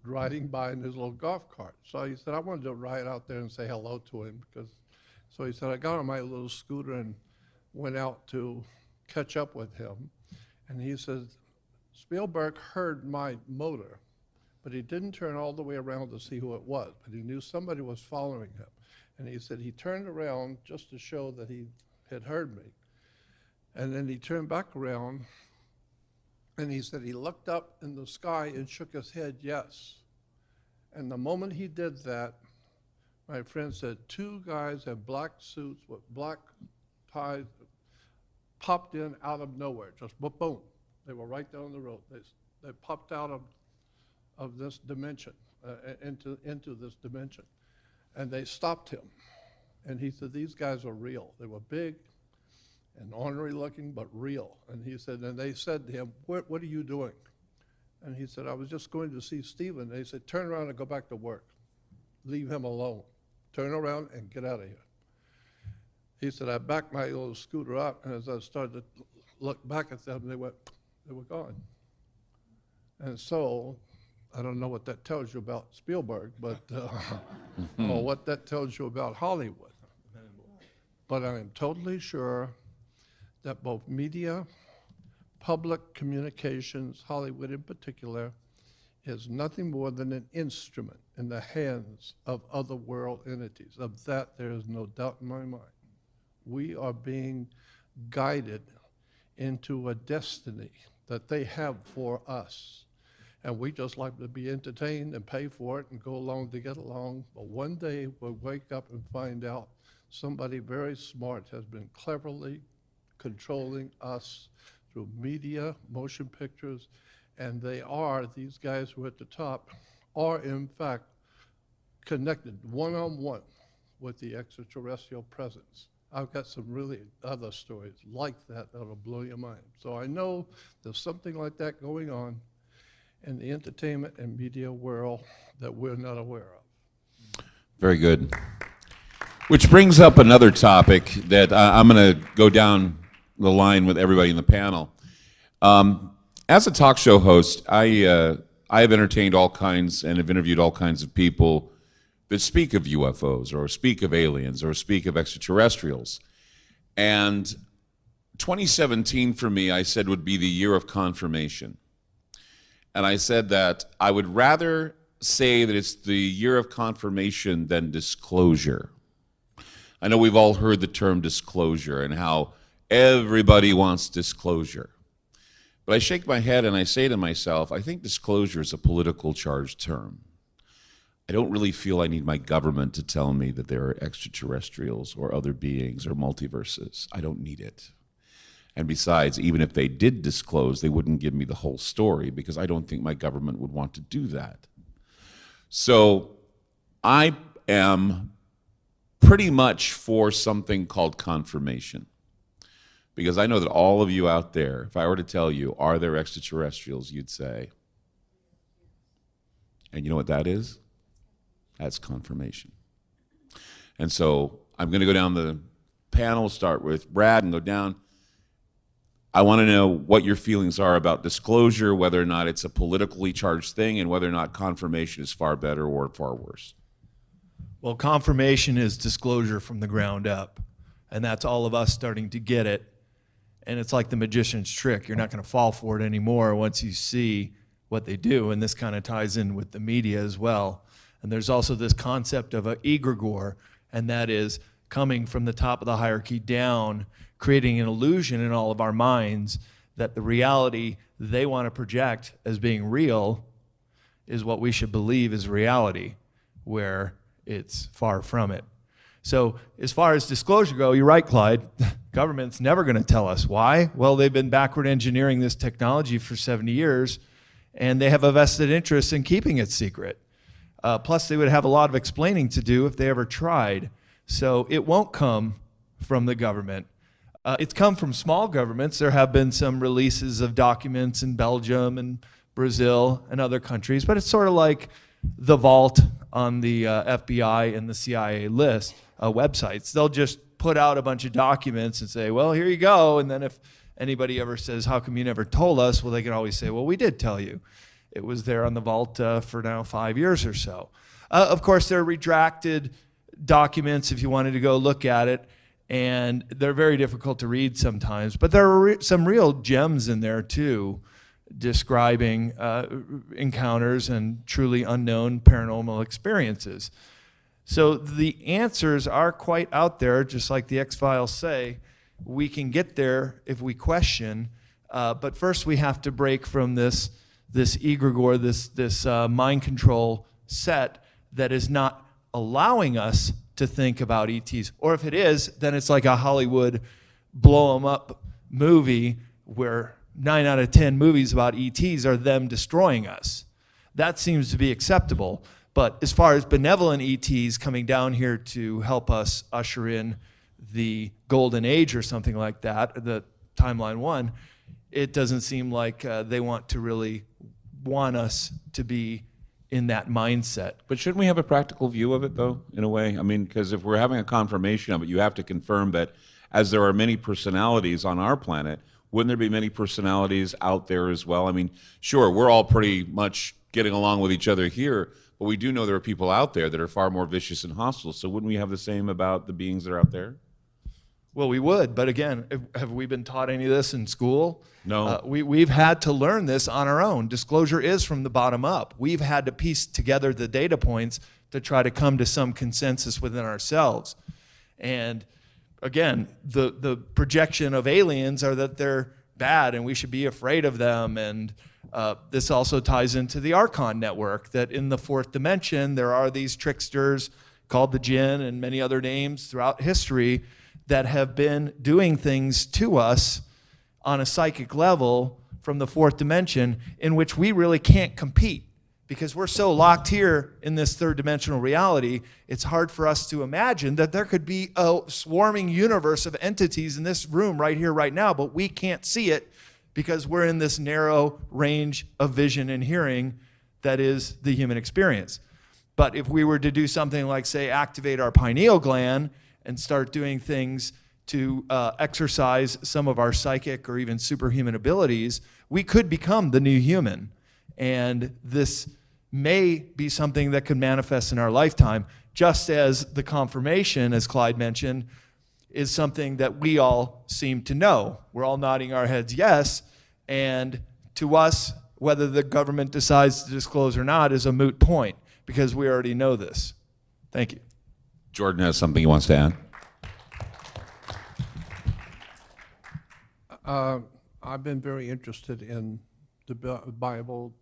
riding by in his little golf cart. So he said, I wanted to ride out there and say hello to him. So he said, I got on my little scooter and went out to catch up with him. And he says, Spielberg heard my motor, but he didn't turn all the way around to see who it was, but he knew somebody was following him. And he said he turned around just to show that he had heard me. And then he turned back around, and he said he looked up in the sky and shook his head, yes. And the moment he did that, my friend said, two guys in black suits with black ties popped in out of nowhere, just boom. They were right down the road. They popped out of this dimension, into this dimension. And they stopped him. And he said, these guys are real. They were big and ornery looking, but real. And he said, and they said to him, what are you doing? And he said, I was just going to see Stephen. They said, turn around and go back to work. Leave him alone. Turn around and get out of here. He said, I backed my little scooter up, and as I started to look back at them, they were gone. And so, I don't know what that tells you about Spielberg, but or what that tells you about Hollywood. But I am totally sure that both media, public communications, Hollywood in particular, is nothing more than an instrument in the hands of other world entities. Of that, there is no doubt in my mind. We are being guided into a destiny that they have for us. And we just like to be entertained and pay for it and go along to get along. But one day we'll wake up and find out somebody very smart has been cleverly controlling us through media, motion pictures, and these guys who are at the top are in fact connected one-on-one with the extraterrestrial presence. I've got some really other stories like that that'll blow your mind. So I know there's something like that going on in the entertainment and media world that we're not aware of. Very good. Which brings up another topic that I'm going to go down the line with everybody in the panel. As a talk show host, I have entertained all kinds and have interviewed all kinds of people that speak of UFOs or speak of aliens or speak of extraterrestrials. And 2017 for me, I said, would be the year of confirmation. And I said that I would rather say that it's the year of confirmation than disclosure. I know we've all heard the term disclosure and how everybody wants disclosure. But I shake my head and I say to myself, I think disclosure is a political charged term. I don't really feel I need my government to tell me that there are extraterrestrials or other beings or multiverses. I don't need it. And besides, even if they did disclose, they wouldn't give me the whole story because I don't think my government would want to do that. So I am pretty much for something called confirmation. Because I know that all of you out there, if I were to tell you, are there extraterrestrials, you'd say. And you know what that is? That's confirmation. And so I'm going to go down the panel, start with Brad and go down. I want to know what your feelings are about disclosure, whether or not it's a politically charged thing, and whether or not confirmation is far better or far worse. Well, confirmation is disclosure from the ground up, and that's all of us starting to get it. And it's like the magician's trick. You're not going to fall for it anymore once you see what they do, and this kind of ties in with the media as well. And there's also this concept of an egregore, and that is coming from the top of the hierarchy down, creating an illusion in all of our minds that the reality they want to project as being real is what we should believe is reality, where it's far from it. So as far as disclosure go, you're right, Clyde. Government's never going to tell us. Why? Well, they've been backward engineering this technology for 70 years, and they have a vested interest in keeping it secret. Plus, they would have a lot of explaining to do if they ever tried. So it won't come from the government. It's come from small governments. There have been some releases of documents in Belgium and Brazil and other countries, but it's sort of like the vault on the FBI and the CIA list websites. They'll just put out a bunch of documents and say, well, here you go. And then if anybody ever says, how come you never told us? Well, they can always say, well, we did tell you. It was there on the vault for now 5 years or so. Of course, there are retracted documents if you wanted to go look at it, and they're very difficult to read sometimes. But there are some real gems in there, too, describing encounters and truly unknown paranormal experiences. So the answers are quite out there, just like the X-Files say. We can get there if we question, but first we have to break from this egregore, this mind control set that is not allowing us to think about ETs. Or if it is, then it's like a Hollywood blow 'em up movie where 9 out of 10 movies about ETs are them destroying us. That seems to be acceptable. But as far as benevolent ETs coming down here to help us usher in the golden age or something like that, the timeline one, it doesn't seem like they want to really want us to be in that mindset. But shouldn't we have a practical view of it, though, in a way? I mean, because if we're having a confirmation of it, you have to confirm that as there are many personalities on our planet, wouldn't there be many personalities out there as well? I mean, sure, we're all pretty much getting along with each other here, but we do know there are people out there that are far more vicious and hostile. So wouldn't we have the same about the beings that are out there? Well, we would, but again, have we been taught any of this in school? No. We've had to learn this on our own. Disclosure is from the bottom up. We've had to piece together the data points to try to come to some consensus within ourselves. And again, the projection of aliens are that they're bad and we should be afraid of them. And this also ties into the Archon network, that in the fourth dimension, there are these tricksters called the Jinn and many other names throughout history that have been doing things to us on a psychic level from the fourth dimension in which we really can't compete because we're so locked here in this third dimensional reality. It's hard for us to imagine that there could be a swarming universe of entities in this room right here, right now, but we can't see it because we're in this narrow range of vision and hearing that is the human experience. But if we were to do something like, say, activate our pineal gland and start doing things to exercise some of our psychic or even superhuman abilities, we could become the new human. And this may be something that could manifest in our lifetime, just as the confirmation, as Clyde mentioned, is something that we all seem to know. We're all nodding our heads yes, and to us, whether the government decides to disclose or not is a moot point, because we already know this. Thank you. Jordan has something he wants to add. I've been very interested in the Bible,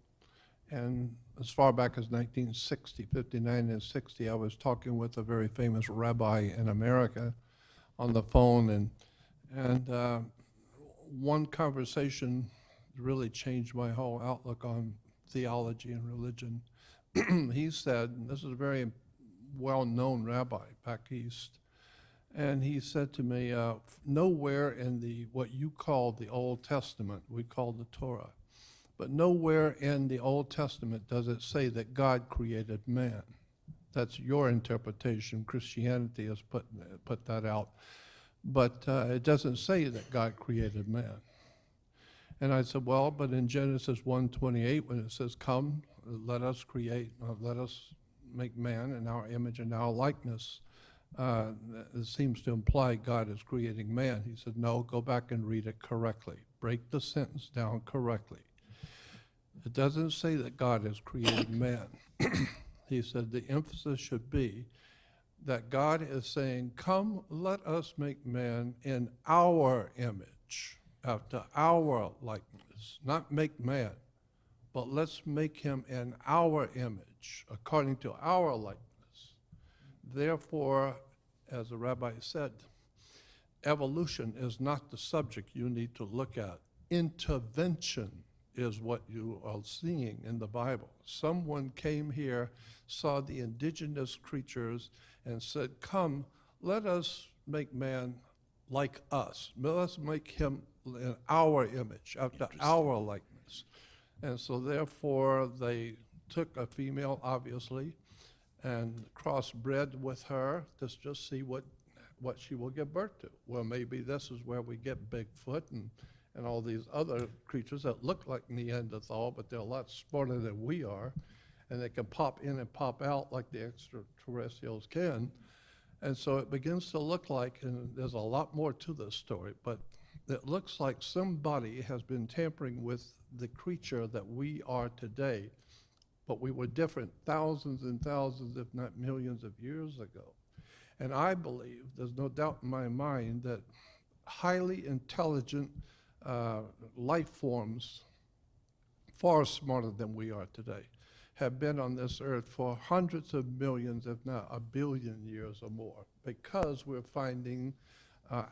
and as far back as 1960, 59 and 60, I was talking with a very famous rabbi in America on the phone, and one conversation really changed my whole outlook on theology and religion. He said, and this is a very well-known rabbi back east, and he said to me, nowhere in what you call the Old Testament, we call the Torah, but nowhere in the Old Testament does it say that God created man. That's your interpretation. Christianity has put that out. But it doesn't say that God created man. And I said, well, but in Genesis 1:28, when it says, come, let us create, let us make man in our image and our likeness, it seems to imply God is creating man. He said, no, go back and read it correctly. Break the sentence down correctly. It doesn't say that God is creating man. He said the emphasis should be that God is saying, come, let us make man in our image, after our likeness. Not make man, but let's make him in our image, according to our likeness. Therefore, as the rabbi said, evolution is not the subject you need to look at. Intervention is what you are seeing in the Bible. Someone came here, saw the indigenous creatures, and said, come, let us make man like us. Let us make him in our image, after our likeness. And so therefore, they took a female, obviously, and crossbred with her to just see what she will give birth to. Well, maybe this is where we get Bigfoot and all these other creatures that look like Neanderthal, but they're a lot smarter than we are, and they can pop in and pop out like the extraterrestrials can. And so it begins to look like, and there's a lot more to this story, but it looks like somebody has been tampering with the creature that we are today, but we were different thousands and thousands, if not millions of years ago. And I believe, there's no doubt in my mind, that highly intelligent life forms, far smarter than we are today, have been on this earth for hundreds of millions, if not a billion years or more, because we're finding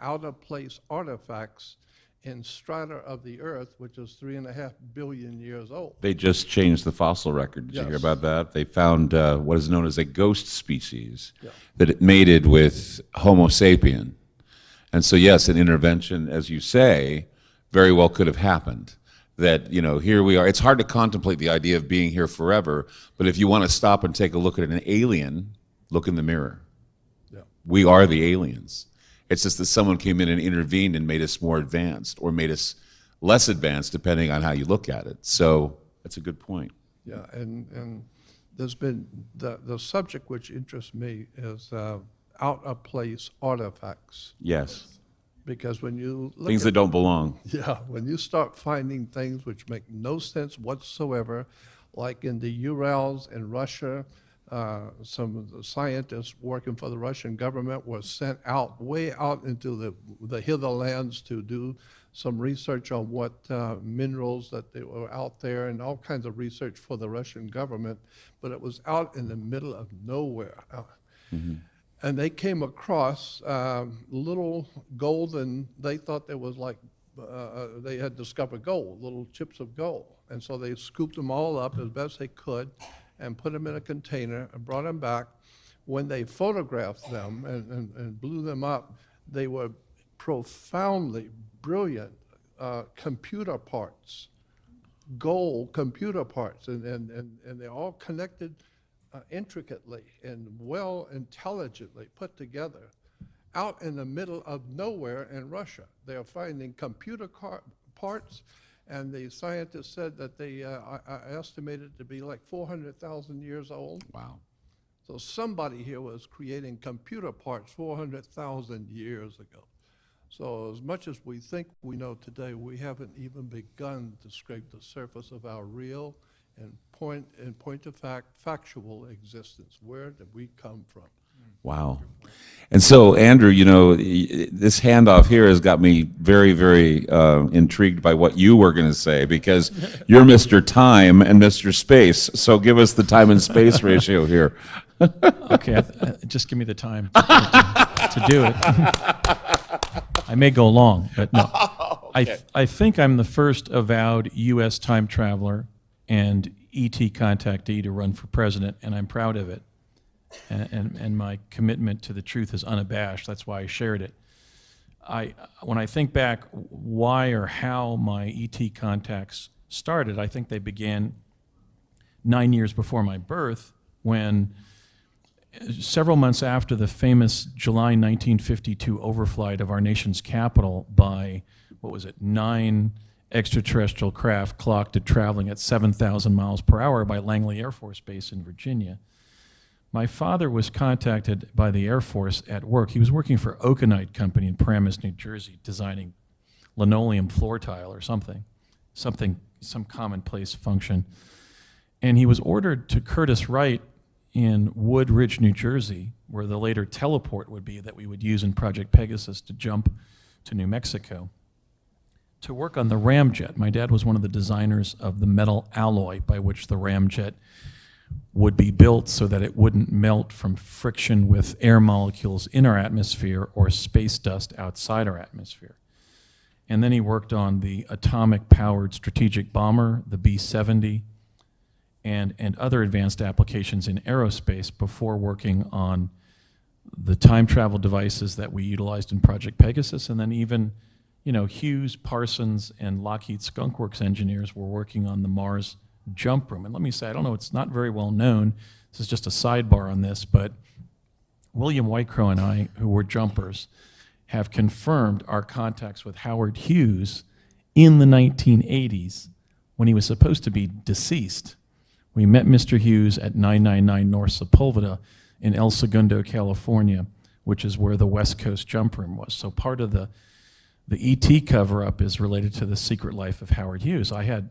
out-of-place artifacts in strata of the earth, which is 3.5 billion years old. They just changed the fossil record. Did you hear about that? They found what is known as a ghost species that it mated with Homo sapien. And so, yes, an intervention, as you say, very well could have happened. That, you know, here we are. It's hard to contemplate the idea of being here forever, but if you want to stop and take a look at an alien, look in the mirror. Yeah. We are the aliens. It's just that someone came in and intervened and made us more advanced or made us less advanced, depending on how you look at it. So that's a good point. Yeah, and there's been, the subject which interests me is out-of-place artifacts. Yes. Because when you look things that don't belong. Yeah, when you start finding things which make no sense whatsoever, like in the Urals in Russia, some of the scientists working for the Russian government were sent out, way out into the hitherlands to do some research on what minerals that they were out there and all kinds of research for the Russian government, but it was out in the middle of nowhere. And they came across little golden, they thought there was like, they had discovered gold, little chips of gold. And so they scooped them all up as best they could and put them in a container and brought them back. When they photographed them and blew them up, they were profoundly brilliant computer parts, gold computer parts, and they're all connected intricately and well intelligently put together out in the middle of nowhere in Russia. They are finding computer parts, and the scientists said that they estimated to be like 400,000 years old. Wow. So somebody here was creating computer parts 400,000 years ago. So as much as we think we know today, we haven't even begun to scrape the surface of our real and point of fact, factual existence. Where did we come from? Wow. And so, Andrew, you know, this handoff here has got me very, very intrigued by what you were going to say, because you're Mr. Time and Mr. Space. So give us the time and space ratio here. Okay, just give me the time to do it. I may go long, but no. I think I'm the first avowed U.S. time traveler and ET contactee to run for president, and I'm proud of it. And my commitment to the truth is unabashed. That's why I shared it. When I think back why or how my ET contacts started, I think they began 9 years before my birth, when several months after the famous July 1952 overflight of our nation's capital by, 9 extraterrestrial craft clocked at traveling at 7,000 miles per hour by Langley Air Force Base in Virginia. My father was contacted by the Air Force at work. He was working for Okanite Company in Paramus, New Jersey, designing linoleum floor tile or some commonplace function. And he was ordered to Curtis Wright in Woodridge, New Jersey, where the later teleport would be that we would use in Project Pegasus to jump to New Mexico, to work on the ramjet. My dad was one of the designers of the metal alloy by which the ramjet would be built so that it wouldn't melt from friction with air molecules in our atmosphere or space dust outside our atmosphere. And then he worked on the atomic-powered strategic bomber, the B-70, and other advanced applications in aerospace before working on the time travel devices that we utilized in Project Pegasus. And then even, Hughes, Parsons, and Lockheed Skunk Works engineers were working on the Mars jump room. And let me say, I don't know, it's not very well known. This is just a sidebar on this, but William Whitecrow and I, who were jumpers, have confirmed our contacts with Howard Hughes in the 1980s when he was supposed to be deceased. We met Mr. Hughes at 999 North Sepulveda in El Segundo, California, which is where the West Coast jump room was. So part of the ET cover-up is related to the secret life of Howard Hughes. I had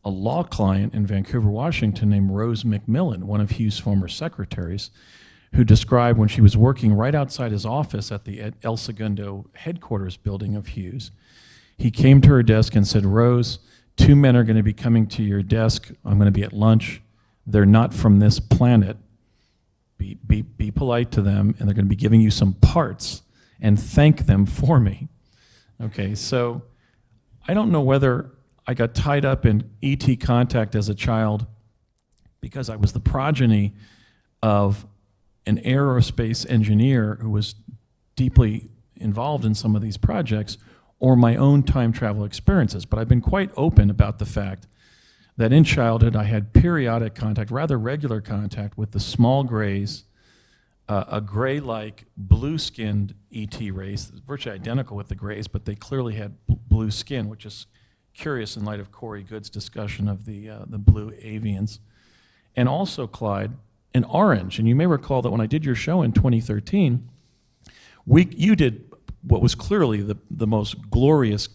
a law client in Vancouver, Washington named Rose McMillan, one of Hughes' former secretaries, who described when she was working right outside his office at the El Segundo headquarters building of Hughes. He came to her desk and said, "Rose, 2 men are going to be coming to your desk. I'm going to be at lunch. They're not from this planet. Be polite to them, and they're going to be giving you some parts, and thank them for me." Okay, so I don't know whether I got tied up in ET contact as a child because I was the progeny of an aerospace engineer who was deeply involved in some of these projects, or my own time travel experiences. But I've been quite open about the fact that in childhood I had periodic contact, rather regular contact, with the small grays, a gray-like, blue-skinned ET race, virtually identical with the grays, but they clearly had blue skin, which is curious in light of Cory Good's discussion of the blue avians. And also, Clyde, an orange. And you may recall that when I did your show in 2013, you did what was clearly the most glorious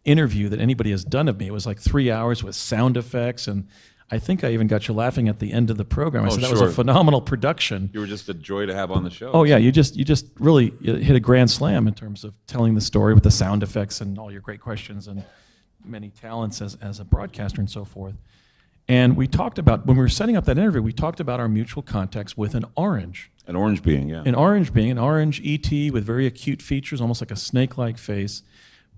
interview that anybody has done of me. It was like 3 hours with sound effects, and I think I even got you laughing at the end of the program. I said that was a phenomenal production. You were just a joy to have on the show. Oh yeah, you just really hit a grand slam in terms of telling the story with the sound effects and all your great questions and many talents as a broadcaster and so forth. And we talked about, when we were setting up that interview, we talked about our mutual contacts with an orange. An orange being, yeah. An orange ET with very acute features, almost like a snake-like face.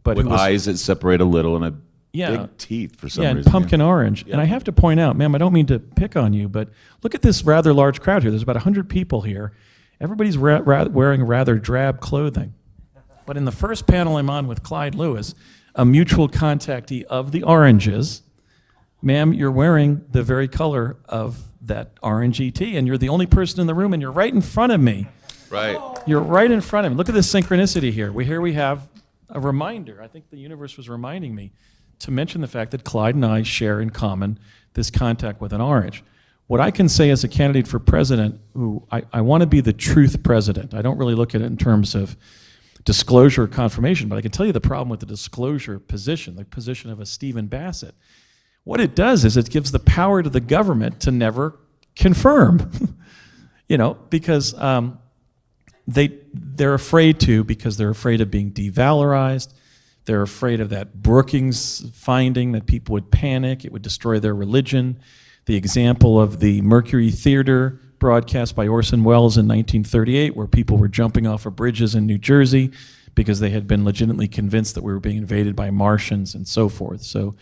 But with eyes that separate a little and big teeth for some reason. And pumpkin orange. Yeah. And I have to point out, ma'am, I don't mean to pick on you, but look at this rather large crowd here. There's about 100 people here. Everybody's wearing rather drab clothing. But in the first panel I'm on with Clyde Lewis, a mutual contactee of the oranges, ma'am, you're wearing the very color of that orange ET, and you're the only person in the room, and you're right in front of me. Right. You're right in front of me. Look at this synchronicity here. Here we have a reminder. I think the universe was reminding me to mention the fact that Clyde and I share in common this contact with an orange. What I can say as a candidate for president, who I want to be the truth president. I don't really look at it in terms of disclosure or confirmation, but I can tell you the problem with the disclosure position, the position of a Stephen Bassett. What it does is it gives the power to the government to never confirm, because they're afraid to, because they're afraid of being devalorized. They're afraid of that Brookings finding, that people would panic, it would destroy their religion. The example of the Mercury Theater broadcast by Orson Welles in 1938, where people were jumping off of bridges in New Jersey because they had been legitimately convinced that we were being invaded by Martians and so forth. So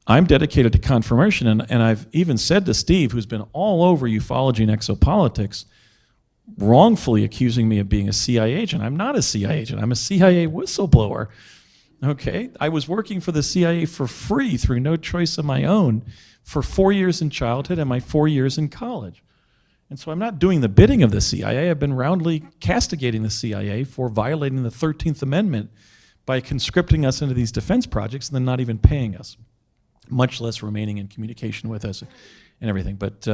I'm dedicated to confirmation, and I've even said to Steve, who's been all over ufology and exopolitics, wrongfully accusing me of being a CIA agent. I'm not a CIA agent. I'm a CIA whistleblower. Okay? I was working for the CIA for free through no choice of my own for 4 years in childhood and my 4 years in college. And so I'm not doing the bidding of the CIA. I've been roundly castigating the CIA for violating the 13th Amendment by conscripting us into these defense projects and then not even paying us, much less remaining in communication with us and everything. But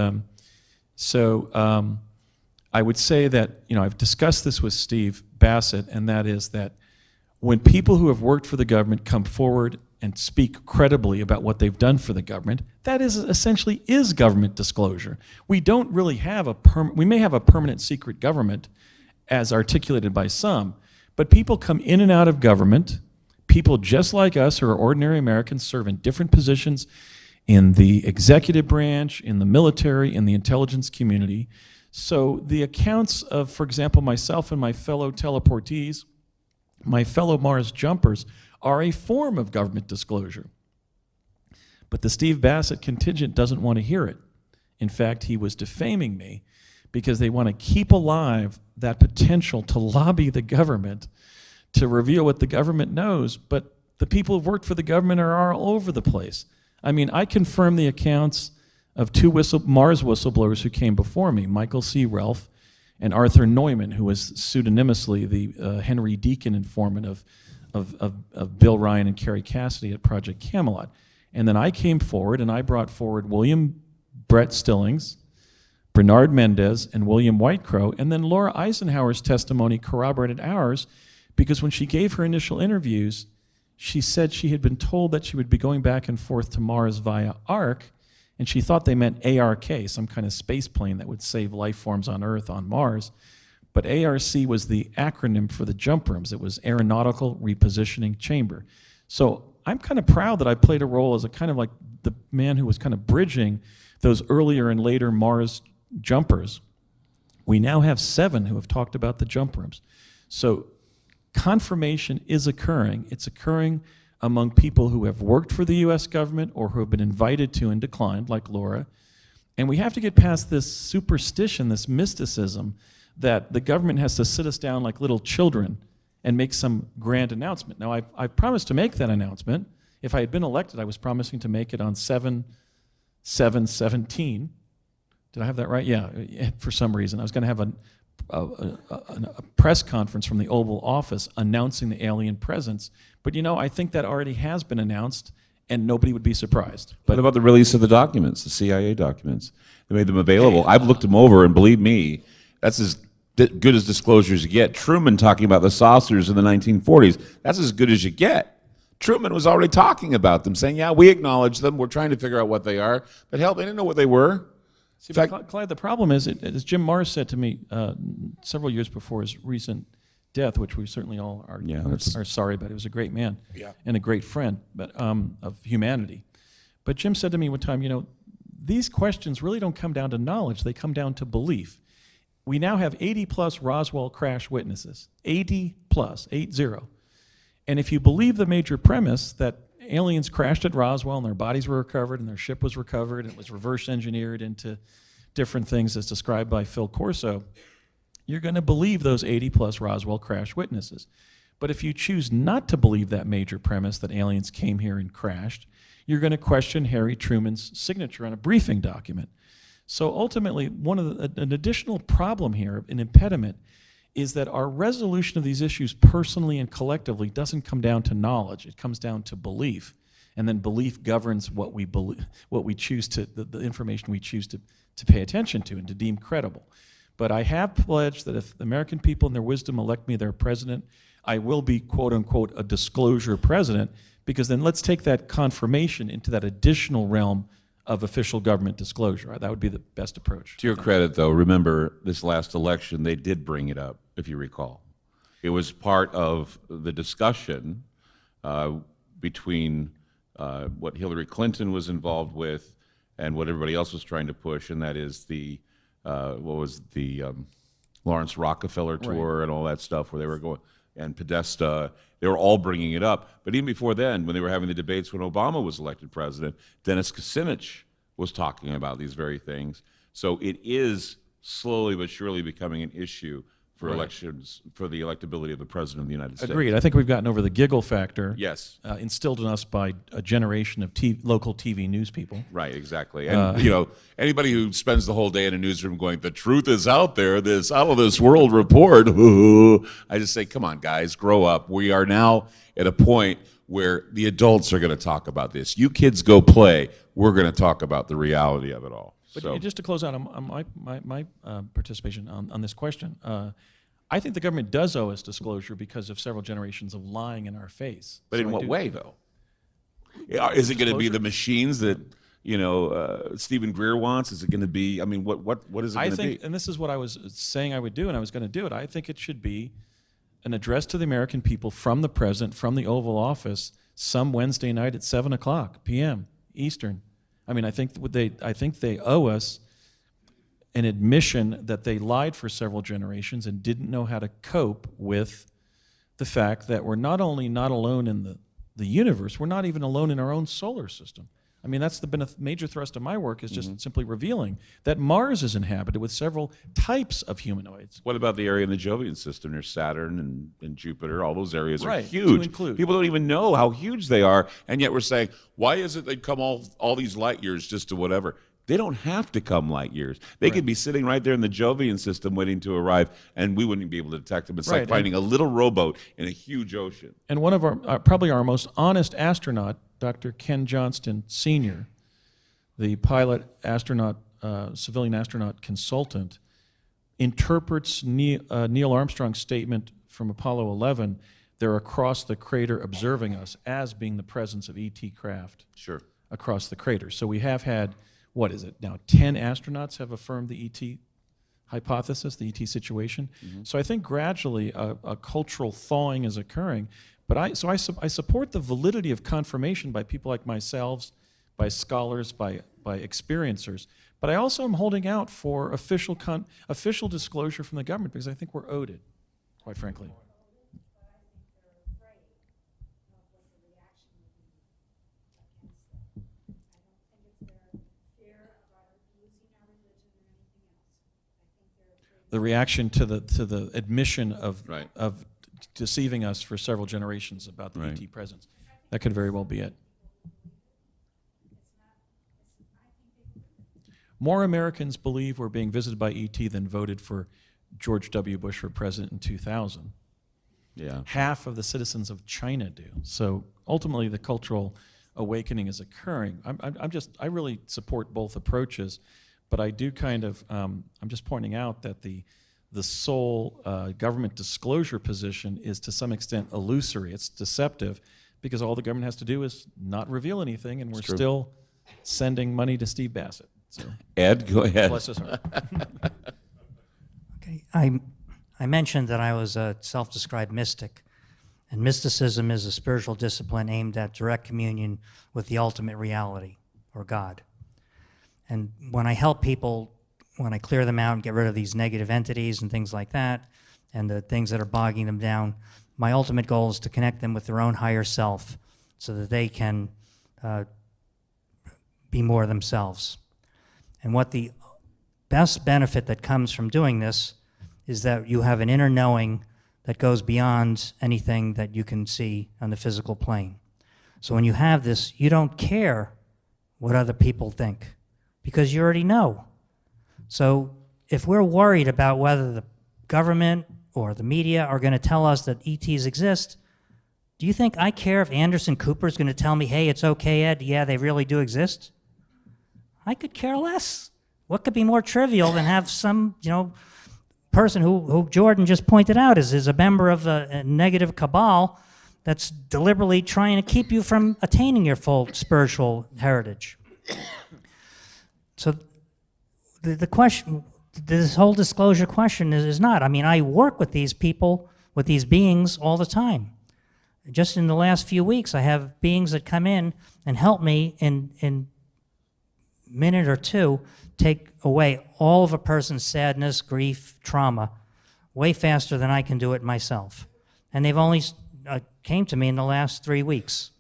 I would say that, I've discussed this with Steve Bassett, and that is that when people who have worked for the government come forward and speak credibly about what they've done for the government, that is essentially government disclosure. We don't really have we may have a permanent secret government as articulated by some, but people come in and out of government. People just like us who are ordinary Americans serve in different positions in the executive branch, in the military, in the intelligence community. So the accounts of, for example, myself and my fellow teleportees, my fellow Mars jumpers, are a form of government disclosure. But the Steve Bassett contingent doesn't want to hear it. In fact, he was defaming me because they want to keep alive that potential to lobby the government to reveal what the government knows, but the people who've worked for the government are all over the place. I mean, I confirmed the accounts of two Mars whistleblowers who came before me, Michael C. Relf and Arthur Neumann, who was pseudonymously the Henry Deacon informant of Bill Ryan and Kerry Cassidy at Project Camelot. And then I came forward and I brought forward William Brett Stillings, Bernard Mendez, and William Whitecrow, and then Laura Eisenhower's testimony corroborated ours, because when she gave her initial interviews, she said she had been told that she would be going back and forth to Mars via ARC, and she thought they meant ARK, some kind of space plane that would save life forms on Earth on Mars. But ARC was the acronym for the jump rooms. It was Aeronautical Repositioning Chamber. So I'm kind of proud that I played a role as a kind of like the man who was kind of bridging those earlier and later Mars jumpers. We now have 7 who have talked about the jump rooms. So confirmation is occurring. It's occurring among people who have worked for the U.S. government or who have been invited to and declined, like Laura. And we have to get past this superstition, this mysticism, that the government has to sit us down like little children and make some grand announcement. Now, I promised to make that announcement. If I had been elected, I was promising to make it on 7/7/17. Did I have that right? Yeah, for some reason. I was going to have a press conference from the Oval Office announcing the alien presence. But I think that already has been announced, and nobody would be surprised. But what about the release of the documents, the CIA documents? They made them available. I've looked them over, and believe me, that's as good as disclosure as you get. Truman talking about the saucers in the 1940s, that's as good as you get. Truman was already talking about them, saying, yeah, we acknowledge them, we're trying to figure out what they are, but hell, they didn't know what they were. See, but Clyde, the problem is, as Jim Mars said to me several years before his recent death, which we certainly all are sorry about. He was a great man and a great friend, but of humanity. But Jim said to me one time, these questions really don't come down to knowledge, they come down to belief. We now have 80+ Roswell crash witnesses, 80+, 80. And if you believe the major premise that aliens crashed at Roswell and their bodies were recovered and their ship was recovered and it was reverse engineered into different things as described by Phil Corso, you're going to believe those 80+ Roswell crash witnesses. But if you choose not to believe that major premise that aliens came here and crashed, you're going to question Harry Truman's signature on a briefing document. So ultimately, an additional problem here, an impediment, is that our resolution of these issues personally and collectively doesn't come down to knowledge. It comes down to belief. And then belief governs what we believe, what we choose to, the information we choose to pay attention to and to deem credible. But I have pledged that if the American people in their wisdom elect me their president, I will be, quote unquote, a disclosure president, because then let's take that confirmation into that additional realm of official government disclosure. That would be the best approach. To your credit, though, remember this last election, they did bring it up, if you recall. It was part of the discussion between what Hillary Clinton was involved with and what everybody else was trying to push, and that is the, Lawrence Rockefeller tour and all that stuff, where they were going, and Podesta. They were all bringing it up. But even before then, when they were having the debates when Obama was elected president, Dennis Kucinich was talking about these very things. So it is slowly but surely becoming an issue for elections, for the electability of the president of the United States. Agreed. I think we've gotten over the giggle factor. Yes. Instilled in us by a generation of local TV news people. Right, exactly. And, you know, anybody who spends the whole day in a newsroom going, the truth is out there, this out of this world report, I just say, come on, guys, grow up. We are now at a point where the adults are going to talk about this. You kids go play. We're going to talk about the reality of it all. But So, just to close out on my participation on this question, I think the government does owe us disclosure because of several generations of lying in our face. but in So I what do- way, though? Is it going to be Disclosure? the machines that, you know, Stephen Greer wants? Is it going to be, I mean, what is it I going to think, be? and this is what I was saying I would do, and I was going to do it. I think it should be an address to the American people from the president, from the Oval Office, some Wednesday night at 7:00 p.m. Eastern. I mean, I think they owe us an admission that they lied for several generations and didn't know how to cope with the fact that we're not only not alone in the universe, we're not even alone in our own solar system. I mean, that's been a major thrust of my work, is just simply revealing that Mars is inhabited with several types of humanoids. What about the area in the Jovian system? There's Saturn and Jupiter. All those areas are Right, to huge. include. People don't even know how huge they are, and yet we're saying, why is it they come all these light years just to whatever? They don't have to come light years. They could be sitting right there in the Jovian system waiting to arrive, and we wouldn't be able to detect them. It's Right, like finding a little rowboat in a huge ocean. And one of our, probably our most honest astronaut, Dr. Ken Johnston Sr., the pilot astronaut, civilian astronaut consultant, interprets Neil Armstrong's statement from Apollo 11, they're across the crater observing us, as being the presence of ET craft Sure. across the crater. So we have had, what is it now, 10 astronauts have affirmed the ET hypothesis, the ET situation. So I think gradually a cultural thawing is occurring. But I support the validity of confirmation by people like myself, by scholars, by experiencers. But I also am holding out for official disclosure from the government because I think we're owed it, quite frankly. The reaction to the admission of Right. of deceiving us for several generations about the Right. ET presence. That could very well be it. More Americans believe we're being visited by ET than voted for George W. Bush for president in 2000. Yeah. Half of the citizens of China do. So ultimately, the cultural awakening is occurring. I really support both approaches, but I do kind of, I'm just pointing out that the sole government disclosure position is to some extent illusory. It's deceptive because all the government has to do is not reveal anything, and we're true. still sending money to Steve Bassett. So Ed, go ahead. bless his heart. Okay, I mentioned that I was a self-described mystic, and mysticism is a spiritual discipline aimed at direct communion with the ultimate reality, or God. And when I help people, when I clear them out and get rid of these negative entities and things like that, and the things that are bogging them down, my ultimate goal is to connect them with their own higher self so that they can be more themselves. And what the best benefit that comes from doing this is that you have an inner knowing that goes beyond anything that you can see on the physical plane. So when you have this, you don't care what other people think because you already know. So if we're worried about whether the government or the media are going to tell us that ETs exist, do you think I care if Anderson Cooper is going to tell me, hey, it's okay, Ed, yeah, they really do exist? I could care less. What could be more trivial than have some, person who Jordan just pointed out is a member of a negative cabal that's deliberately trying to keep you from attaining your full spiritual heritage. So the question, this whole disclosure question is not. I mean, I work with these people, with these beings all the time. Just in the last few weeks, I have beings that come in and help me in minute or two take away all of a person's sadness, grief, trauma, way faster than I can do it myself. and they've only came to me in the last 3 weeks,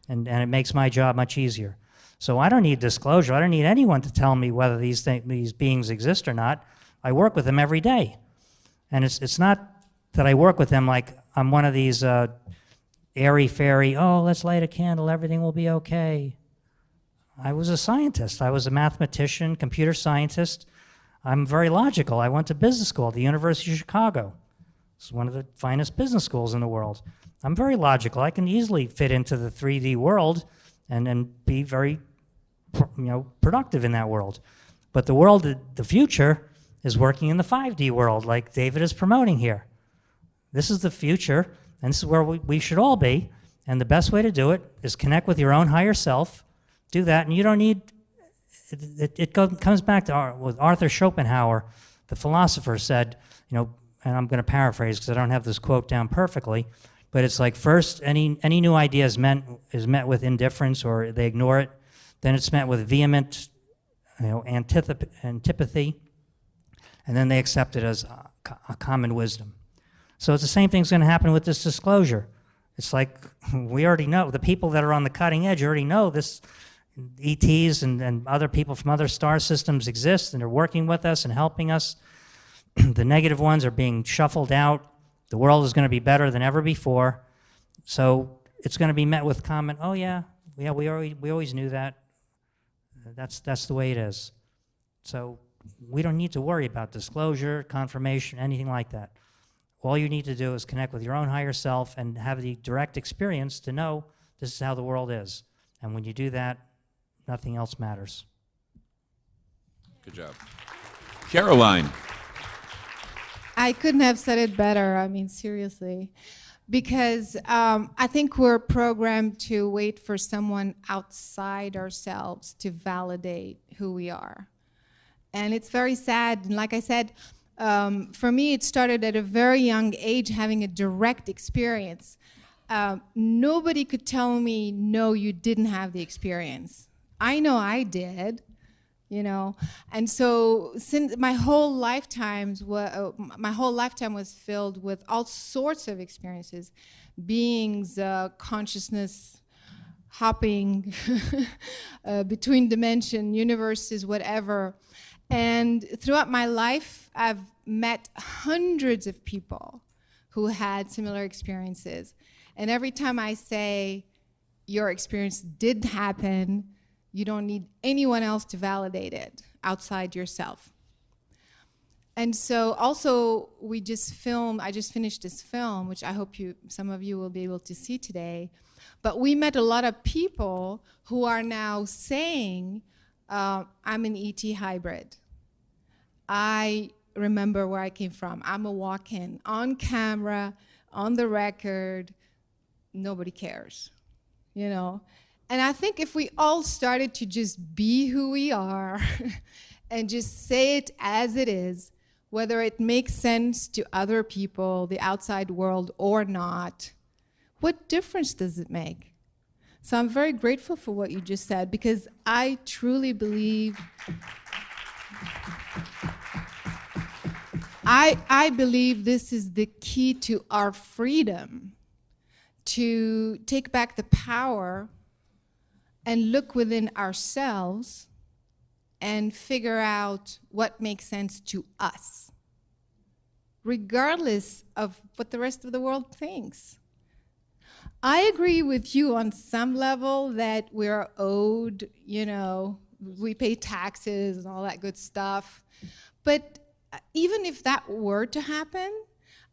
and it makes my job much easier. So I don't need disclosure. I don't need anyone to tell me whether these beings exist or not. I work with them every day. And it's not that I work with them like I'm one of these airy-fairy, oh, let's light a candle, everything will be okay. I was a scientist. I was a mathematician, computer scientist. I'm very logical. I went to business school at the University of Chicago. It's one of the finest business schools in the world. I'm very logical. I can easily fit into the 3D world and be very productive in that world. But the world, the future, is working in the 5D world, like David is promoting here. This is the future, and this is where we should all be. And the best way to do it is connect with your own higher self. Do that, and you don't need. It comes back to what Arthur Schopenhauer, the philosopher, said. And I'm going to paraphrase because I don't have this quote down perfectly. But it's like first, any new idea is met with indifference, or they ignore it. Then it's met with vehement, antipathy, and then they accept it as a common wisdom. So it's the same thing's going to happen with this disclosure. It's like we already know, the people that are on the cutting edge already know this, ETs and other people from other star systems exist, and they're working with us and helping us. The negative ones are being shuffled out. The world is going to be better than ever before. So it's going to be met with comment, oh yeah, we always knew that. That's the way it is. So we don't need to worry about disclosure, confirmation, anything like that. All you need to do is connect with your own higher self and have the direct experience to know this is how the world is. And when you do that, nothing else matters. Good job. Caroline. I couldn't have said it better. I mean, seriously. Because I think we're programmed to wait for someone outside ourselves to validate who we are. And it's very sad. And like I said, for me, it started at a very young age, having a direct experience. Nobody could tell me, no, you didn't have the experience. I know I did. And so since my whole lifetime was filled with all sorts of experiences, beings, consciousness, hopping between dimension, universes, whatever. And throughout my life, I've met hundreds of people who had similar experiences. And every time I say, your experience did happen, you don't need anyone else to validate it outside yourself. And so also I just finished this film, which I hope some of you will be able to see today. But we met a lot of people who are now saying, I'm an ET hybrid. I remember where I came from. I'm a walk-in, on camera, on the record, nobody cares, And I think if we all started to just be who we are and just say it as it is, whether it makes sense to other people, the outside world, or not, what difference does it make? So I'm very grateful for what you just said, because I truly believe, I believe this is the key to our freedom, to take back the power and look within ourselves and figure out what makes sense to us, regardless of what the rest of the world thinks. I agree with you on some level that we're owed, we pay taxes and all that good stuff. But even if that were to happen,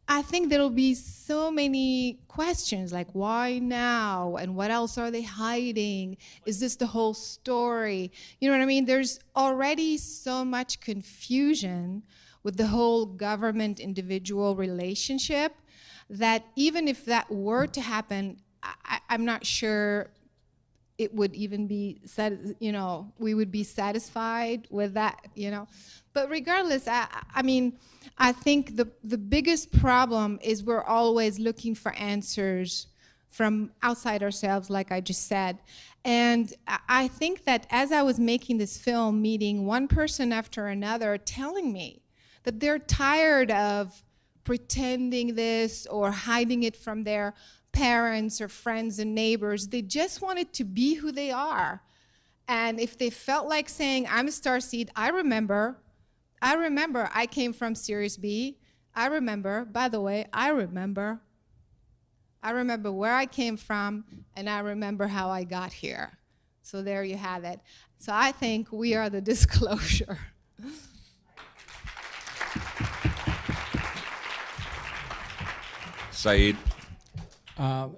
I think there'll be so many questions like, why now? And what else are they hiding? Is this the whole story? You know what I mean? There's already so much confusion with the whole government-individual relationship that even if that were to happen, I'm not sure it would even be, we would be satisfied with that, But regardless, I think the biggest problem is we're always looking for answers from outside ourselves, like I just said. And I think that as I was making this film, meeting one person after another telling me that they're tired of pretending this or hiding it from their parents or friends and neighbors. They just wanted to be who they are. And if they felt like saying, I'm a starseed, I remember I came from Sirius B. I remember, by the way, I remember where I came from, and I remember how I got here. So there you have it. So I think we are the disclosure. Saeed?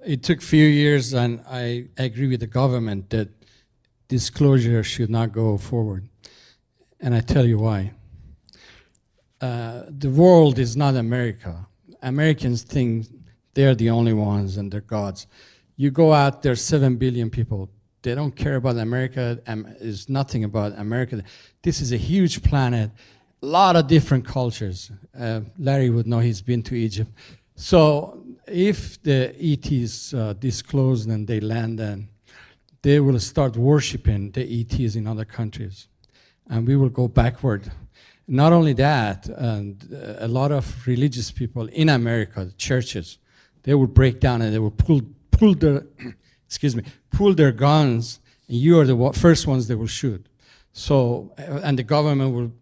It took a few years, and I agree with the government that disclosure should not go forward. And I tell you why. The world is not America. Americans think they're the only ones and they're gods. You go out, there's 7 billion people. They don't care about America. There's nothing about America. This is a huge planet, a lot of different cultures. Larry would know, he's been to Egypt. So if the ETs disclose and they land, then they will start worshiping the ETs in other countries. And we will go backward. Not only that, and a lot of religious people in America, the churches, they will break down and they will pull their guns, and you are the first ones they will shoot. So, and the government will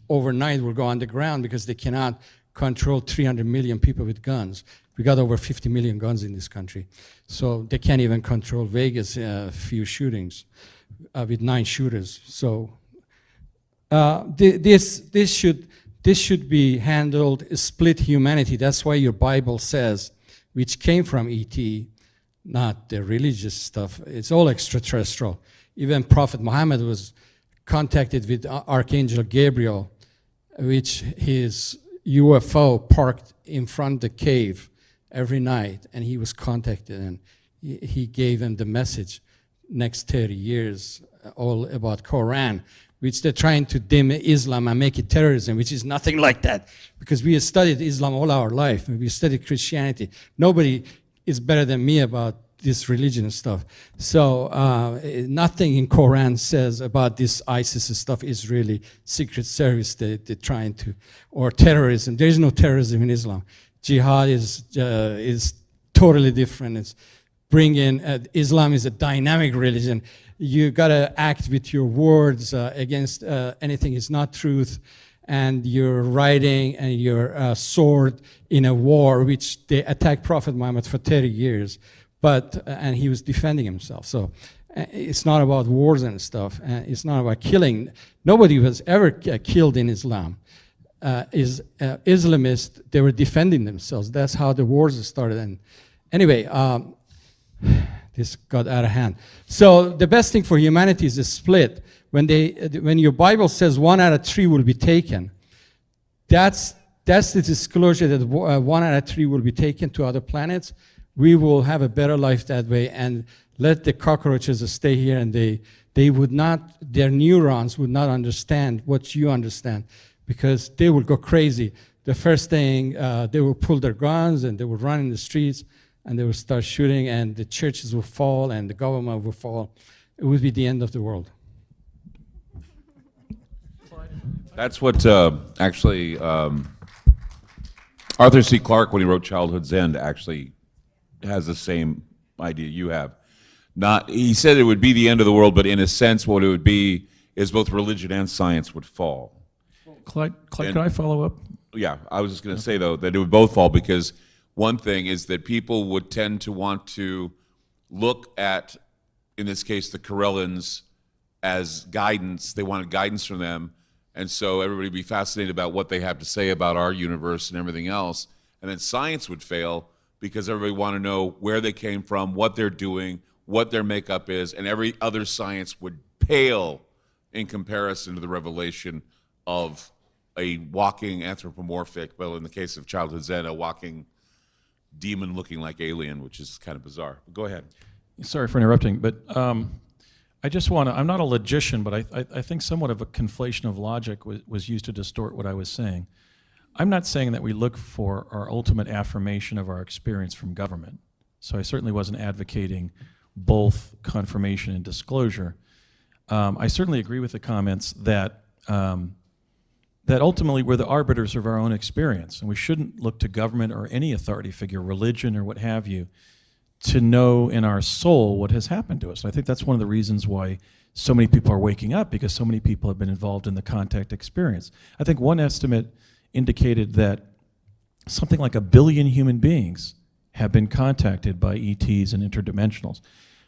overnight will go underground because they cannot control 300 million people with guns. We got over 50 million guns in this country. So they can't even control Vegas, few shootings with 9 shooters. So this should be handled, split humanity. That's why your Bible says, which came from ET, not the religious stuff. It's all extraterrestrial. Even Prophet Muhammad was contacted with Archangel Gabriel, which his UFO parked in front of the cave every night, and he was contacted, and he gave him the message next 30 years, all about Quran, which they're trying to dim Islam and make it terrorism, which is nothing like that, because we have studied Islam all our life, and we studied Christianity. Nobody is better than me about this religion and stuff. So nothing in Quran says about this ISIS stuff is really secret service they're trying to, or terrorism. There is no terrorism in Islam. Jihad is totally different. It's bringing, Islam is a dynamic religion. You gotta act with your words against anything is not truth, and your writing and your sword in a war, which they attacked Prophet Muhammad for 30 years. And he was defending himself. So it's not about wars and stuff. It's not about killing. Nobody was ever killed in Islam. Islamists, they were defending themselves. That's how the wars started. And anyway, this got out of hand. So the best thing for humanity is a split. When your Bible says 1 out of 3 will be taken, that's the disclosure that 1 out of 3 will be taken to other planets. We will have a better life that way, and let the cockroaches stay here, and they would not, their neurons would not understand what you understand, because they will go crazy. The first thing, they will pull their guns and they will run in the streets and they will start shooting, and the churches will fall and the government will fall. It would be the end of the world. That's what actually Arthur C. Clarke, when he wrote Childhood's End, actually has the same idea you have. He said it would be the end of the world, but in a sense what it would be is both religion and science would fall. Clyde, can I follow up? Yeah, I was just going to say, though, that it would both fall, because one thing is that people would tend to want to look at, in this case, the Corellans as guidance. They wanted guidance from them, and so everybody would be fascinated about what they have to say about our universe and everything else. And then science would fail, because everybody want to know where they came from, what they're doing, what their makeup is, and every other science would pale in comparison to the revelation of a walking anthropomorphic, well, in the case of Childhood's End, a walking demon looking like alien, which is kind of bizarre. But go ahead. Sorry for interrupting, but I just want to, I'm not a logician, but I think somewhat of a conflation of logic was used to distort what I was saying. I'm not saying that we look for our ultimate affirmation of our experience from government. So I certainly wasn't advocating both confirmation and disclosure. I certainly agree with the comments that that ultimately we're the arbiters of our own experience, and we shouldn't look to government or any authority figure, religion or what have you, to know in our soul what has happened to us. And I think that's one of the reasons why so many people are waking up, because so many people have been involved in the contact experience. I think one estimate indicated that something like 1 billion human beings have been contacted by ETs and interdimensionals.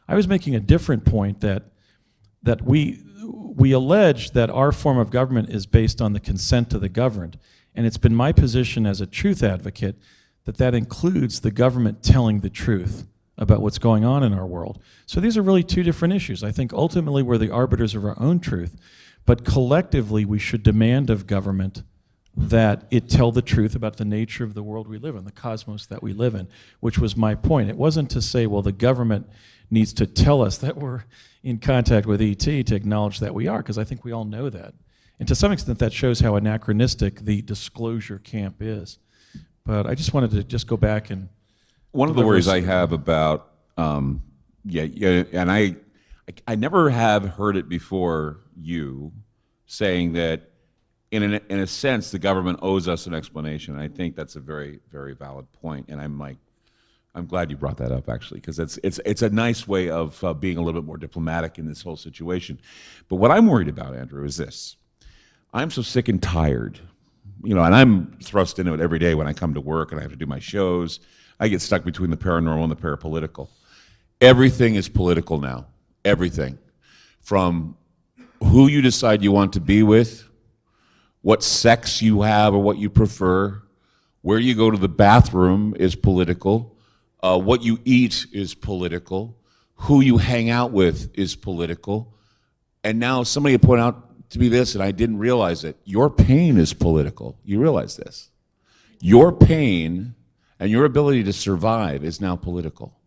I was making a different point that we allege that our form of government is based on the consent of the governed, and it's been my position as a truth advocate that that includes the government telling the truth about what's going on in our world. So these are really two different issues. I think ultimately we're the arbiters of our own truth, but collectively we should demand of government that it tell the truth about the nature of the world we live in, the cosmos that we live in, which was my point. It wasn't to say, well, the government needs to tell us that we're in contact with ET to acknowledge that we are, because I think we all know that. And to some extent that shows how anachronistic the disclosure camp is. But I just wanted to just go back and... One of the worries I have about, and I never have heard it before you saying that in a sense the government owes us an explanation. I think that's a very, very valid point, and I'm glad you brought that up actually, because it's a nice way of being a little bit more diplomatic in this whole situation. But what I'm worried about, Andrew, is this: I'm so sick and tired, and I'm thrust into it every day when I come to work and I have to do my shows. I get stuck between the paranormal and the parapolitical. Everything is political now. Everything. From who you decide you want to be with, what sex you have or what you prefer, where you go to the bathroom is political, what you eat is political, who you hang out with is political. And now somebody pointed out to me this, and I didn't realize it. Your pain is political. You realize this? Your pain and your ability to survive is now political.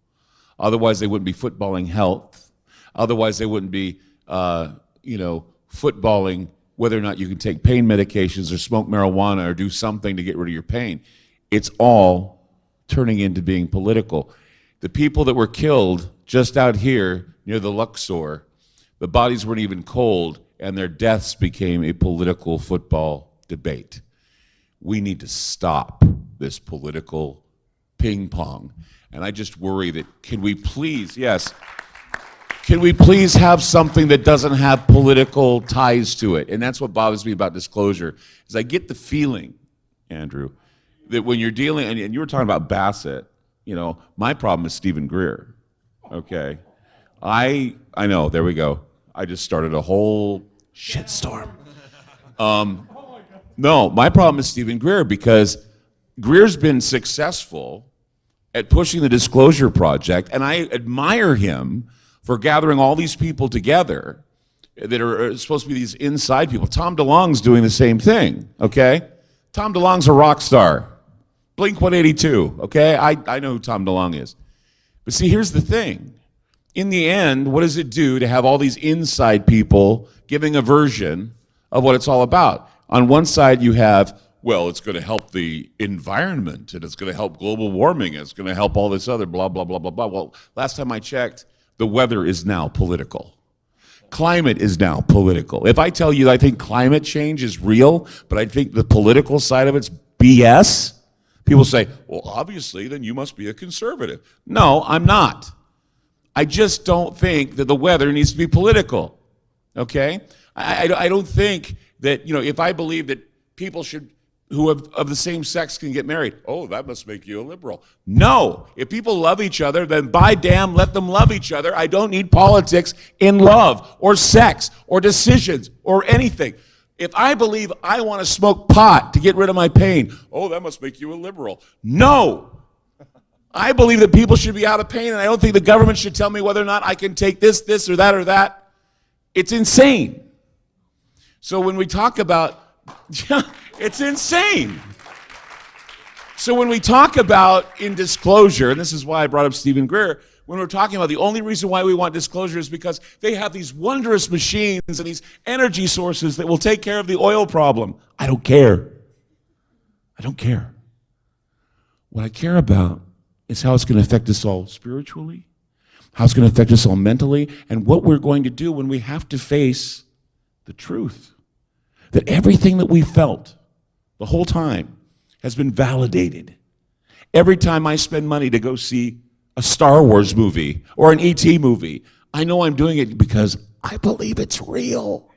Otherwise, they wouldn't be footballing health. Otherwise, they wouldn't be, footballing whether or not you can take pain medications or smoke marijuana or do something to get rid of your pain. It's all turning into being political. The people that were killed just out here near the Luxor, the bodies weren't even cold, and their deaths became a political football debate. We need to stop this political ping pong. And I just worry that, can we please have something that doesn't have political ties to it? And that's what bothers me about disclosure, is I get the feeling, Andrew, that when you're dealing, and you were talking about Bassett, my problem is Stephen Greer, okay? I know, there we go. I just started a whole shitstorm. No, my problem is Stephen Greer, because Greer's been successful at pushing the Disclosure Project, and I admire him for gathering all these people together that are supposed to be these inside people. Tom DeLonge's doing the same thing, okay? Tom DeLonge's a rock star. Blink-182, okay? I know who Tom DeLonge is. But see, here's the thing. In the end, what does it do to have all these inside people giving a version of what it's all about? On one side, you have, well, it's going to help the environment, and it's going to help global warming, and it's going to help all this other blah, blah, blah, blah, blah. Well, last time I checked, the weather is now political. Climate is now political. If I tell you I think climate change is real, but I think the political side of it's BS, people say, well, obviously, then you must be a conservative. No, I'm not. I just don't think that the weather needs to be political, okay? I don't think that, if I believe that people who of the same sex can get married, oh, that must make you a liberal. No, if people love each other, then by damn, let them love each other. I don't need politics in love or sex or decisions or anything. If I believe I want to smoke pot to get rid of my pain, oh, that must make you a liberal. No. I believe that people should be out of pain, and I don't think the government should tell me whether or not I can take this, or that, or that. It's insane. So when we talk about, it's insane. So when we talk about in disclosure, and this is why I brought up Stephen Greer, when we're talking about the only reason why we want disclosure is because they have these wondrous machines and these energy sources that will take care of the oil problem. I don't care. I don't care. What I care about is how it's going to affect us all spiritually, how it's going to affect us all mentally, and what we're going to do when we have to face the truth. that everything that we felt the whole time has been validated. Every time I spend money to go see a Star Wars movie or an E.T. movie, I know I'm doing it because I believe it's real.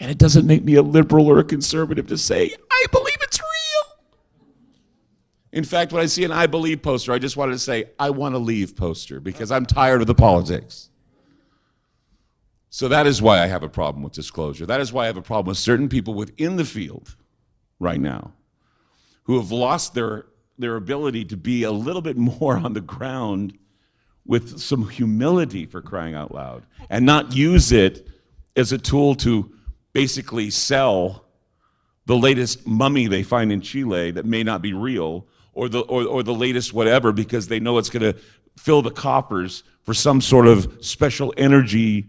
And it doesn't make me a liberal or a conservative to say, I believe it's real. In fact, when I see an I believe poster, I just wanted to say, I want to leave poster because I'm tired of the politics. So that is why I have a problem with disclosure. That is why I have a problem with certain people within the field right now who have lost their ability to be a little bit more on the ground with some humility, for crying out loud, and not use it as a tool to basically sell the latest mummy they find in Chile that may not be real, or the latest whatever, because they know it's going to fill the coffers for some sort of special energy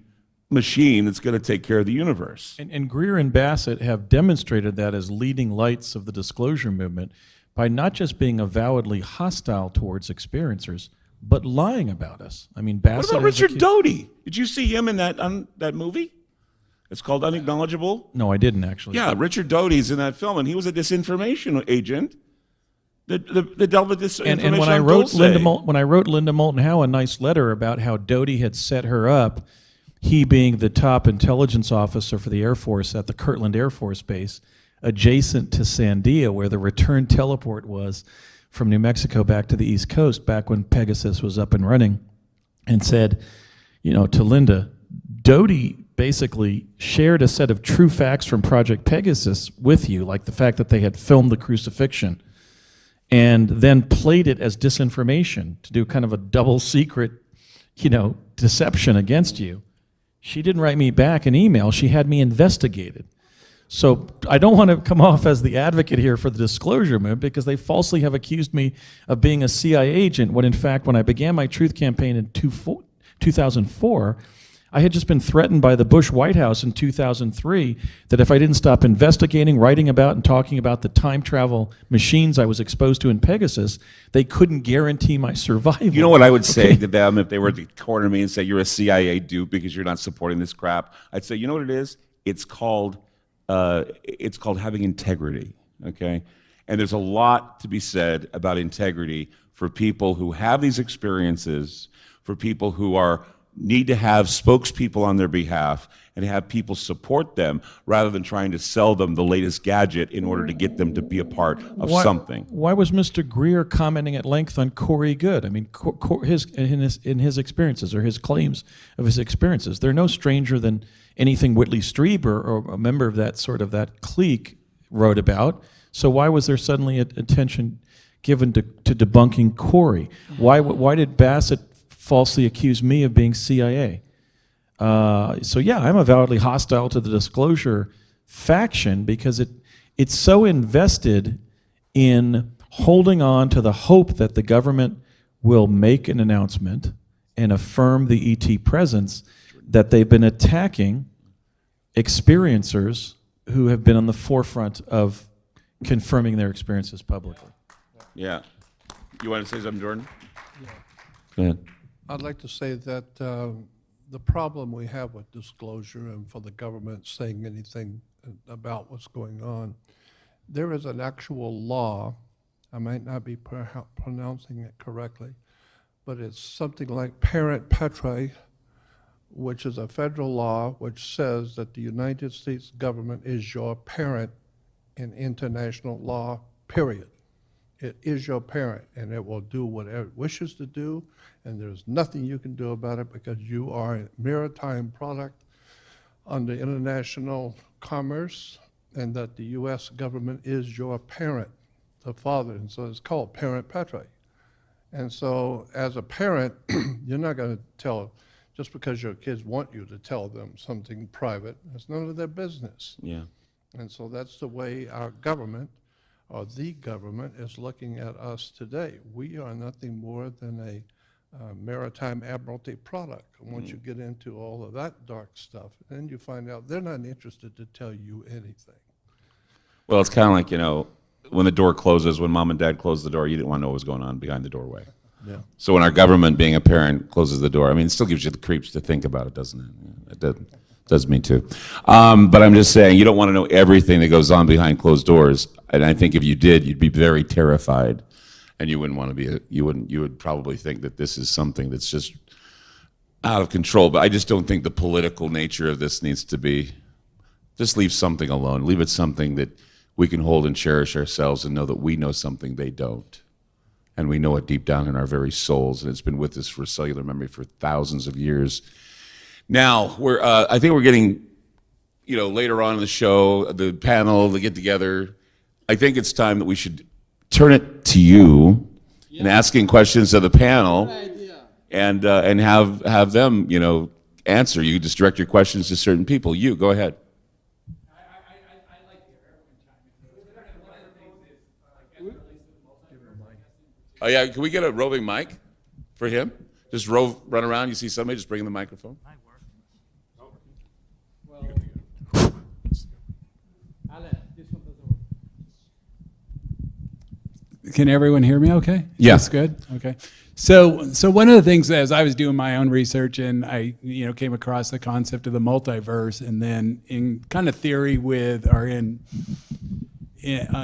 machine that's going to take care of the universe. And Greer and Bassett have demonstrated that as leading lights of the disclosure movement by not just being avowedly hostile towards experiencers, but lying about us. I mean, Bassett. What about Richard Doty? Did you see him in that movie? It's called Unacknowledgeable. No, I didn't actually. Yeah, Richard Doty's in that film, and he was a disinformation agent that dealt with disinformation. And when I wrote Linda Moulton Howe a nice letter about how Doty had set her up, he being the top intelligence officer for the Air Force at the Kirtland Air Force Base, adjacent to Sandia, where the return teleport was from New Mexico back to the East Coast, back when Pegasus was up and running, and said, to Linda, Doty basically shared a set of true facts from Project Pegasus with you, like the fact that they had filmed the crucifixion, and then played it as disinformation to do kind of a double secret, deception against you. She didn't write me back an email. She had me investigated. So I don't want to come off as the advocate here for the disclosure movement, because they falsely have accused me of being a CIA agent, when in fact, when I began my truth campaign in 2004, I had just been threatened by the Bush White House in 2003 that if I didn't stop investigating, writing about, and talking about the time travel machines I was exposed to in Pegasus, they couldn't guarantee my survival. You know what I would say to them if they were to corner me and say, you're a CIA dupe because you're not supporting this crap? I'd say, you know what it is? It's called having integrity, okay? And there's a lot to be said about integrity for people who have these experiences, for people who need to have spokespeople on their behalf and have people support them rather than trying to sell them the latest gadget in order to get them to be a part of something. Why was Mr. Greer commenting at length on Cory Good? I mean, in his experiences, or his claims of his experiences, they're no stranger than anything Whitley Strieber or a member of that clique wrote about. So why was there suddenly attention given to debunking Cory? Why did Bassett falsely accuse me of being CIA? So yeah, I'm avowedly hostile to the disclosure faction because it's so invested in holding on to the hope that the government will make an announcement and affirm the ET presence, that they've been attacking experiencers who have been on the forefront of confirming their experiences publicly. Yeah. You want to say something, Jordan? Yeah. Go ahead. I'd like to say that the problem we have with disclosure and for the government saying anything about what's going on, there is an actual law, I might not be pronouncing it correctly, but it's something like parent patriae, which is a federal law which says that the United States government is your parent in international law, period. It is your parent, and it will do whatever it wishes to do, and there's nothing you can do about it because you are a maritime product under international commerce, and that the U.S. government is your parent, the father, and so it's called parent patriae. And so as a parent, you're not going to tell, just because your kids want you to tell them something private, it's none of their business. Yeah. And so that's the way our government, or the government, is looking at us today. We are nothing more than a maritime admiralty product. And once you get into all of that dark stuff, then you find out they're not interested to tell you anything. Well, it's kind of like, when the door closes, when mom and dad closed the door, you didn't want to know what was going on behind the doorway. Yeah. So when our government, being a parent, closes the door, I mean, it still gives you the creeps to think about it, doesn't it? It Does me too. But I'm just saying, you don't want to know everything that goes on behind closed doors. And I think if you did, you'd be very terrified. And you wouldn't want to be, you would probably think that this is something that's just out of control. But I just don't think the political nature of this needs to be, just leave something alone. Leave it something that we can hold and cherish ourselves and know that we know something they don't. And we know it deep down in our very souls. And it's been with us for cellular memory for thousands of years. Now, I think we're getting, later on in the show, the panel, the get-together. I think it's time that we should turn it to you and asking questions of the panel and have them, answer. You just direct your questions to certain people. You, go ahead. Oh, yeah, can we get a roving mic for him? Just run around, you see somebody, just bring him the microphone. Can everyone hear me okay? Yeah. That's good? Okay. So one of the things as I was doing my own research and I came across the concept of the multiverse, and then in kind of theory with, or in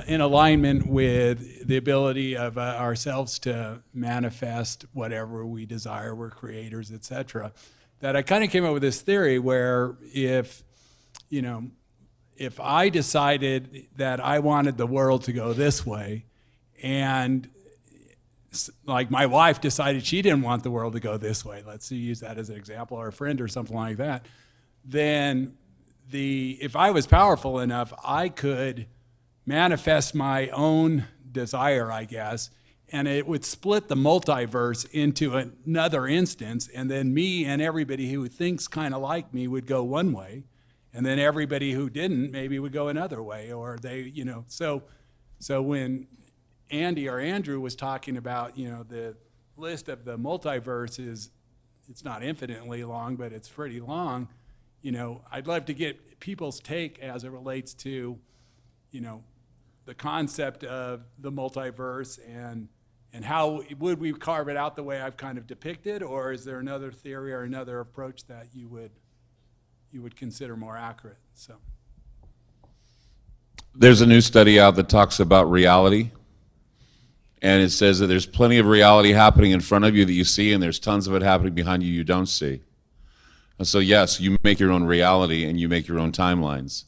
alignment with the ability of ourselves to manifest whatever we desire, we're creators, etc., that I kind of came up with this theory where if I decided that I wanted the world to go this way, and like my wife decided she didn't want the world to go this way, let's use that as an example, or a friend or something like that, then if I was powerful enough, I could manifest my own desire, I guess, and it would split the multiverse into another instance, and then me and everybody who thinks kind of like me would go one way, and then everybody who didn't maybe would go another way, or they, so when Andy or Andrew was talking about, the list of the multiverse it's not infinitely long, but it's pretty long. I'd love to get people's take as it relates to, the concept of the multiverse and how would we carve it out the way I've kind of depicted, or is there another theory or another approach that you would consider more accurate? So there's a new study out that talks about reality. And it says that there's plenty of reality happening in front of you that you see, and there's tons of it happening behind you don't see. And so, yes, you make your own reality and you make your own timelines.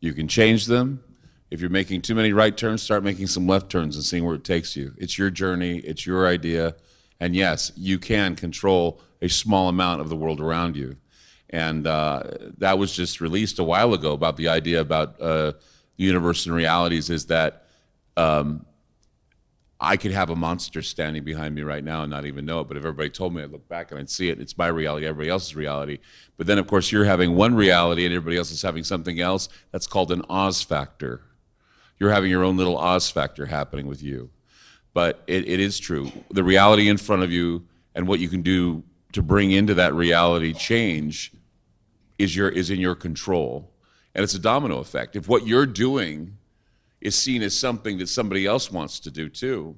You can change them. If you're making too many right turns, start making some left turns and seeing where it takes you. It's your journey. It's your idea. And yes, you can control a small amount of the world around you. And that was just released a while ago about the idea about the universe and realities is that I could have a monster standing behind me right now and not even know it, but if everybody told me, I'd look back and I'd see it. It's my reality, everybody else's reality. But then, of course, you're having one reality and everybody else is having something else. That's called an Oz factor. You're having your own little Oz factor happening with you. But it is true. The reality in front of you and what you can do to bring into that reality change is in your control. And it's a domino effect. If what you're doing is seen as something that somebody else wants to do too.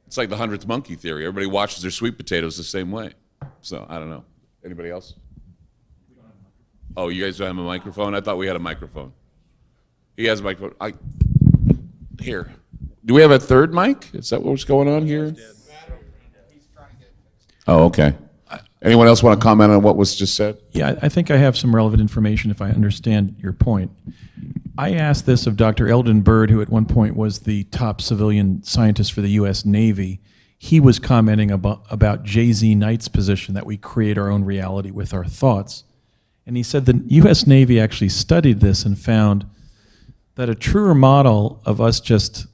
It's like the 100th monkey theory. Everybody watches their sweet potatoes the same way. So, I don't know. Anybody else? Oh, you guys don't have a microphone? I thought we had a microphone. He has a microphone. Here. Do we have a third mic? Is that what's going on here? Oh, okay. Anyone else want to comment on what was just said? Yeah, I think I have some relevant information if I understand your point. I asked this of Dr. Eldon Bird, who at one point was the top civilian scientist for the U.S. Navy. He was commenting about J.Z. Knight's position that we create our own reality with our thoughts. And he said the U.S. Navy actually studied this and found that a truer model of us just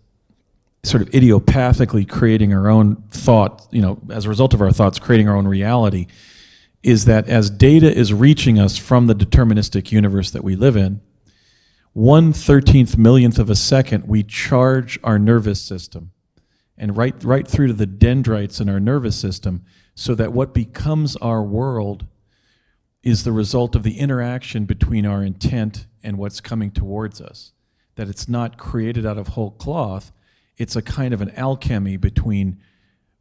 sort of idiopathically creating our own thought, as a result of our thoughts, creating our own reality, is that as data is reaching us from the deterministic universe that we live in, 1/13 millionth of a second, we charge our nervous system, and right through to the dendrites in our nervous system, so that what becomes our world is the result of the interaction between our intent and what's coming towards us. That it's not created out of whole cloth. It's a kind of an alchemy between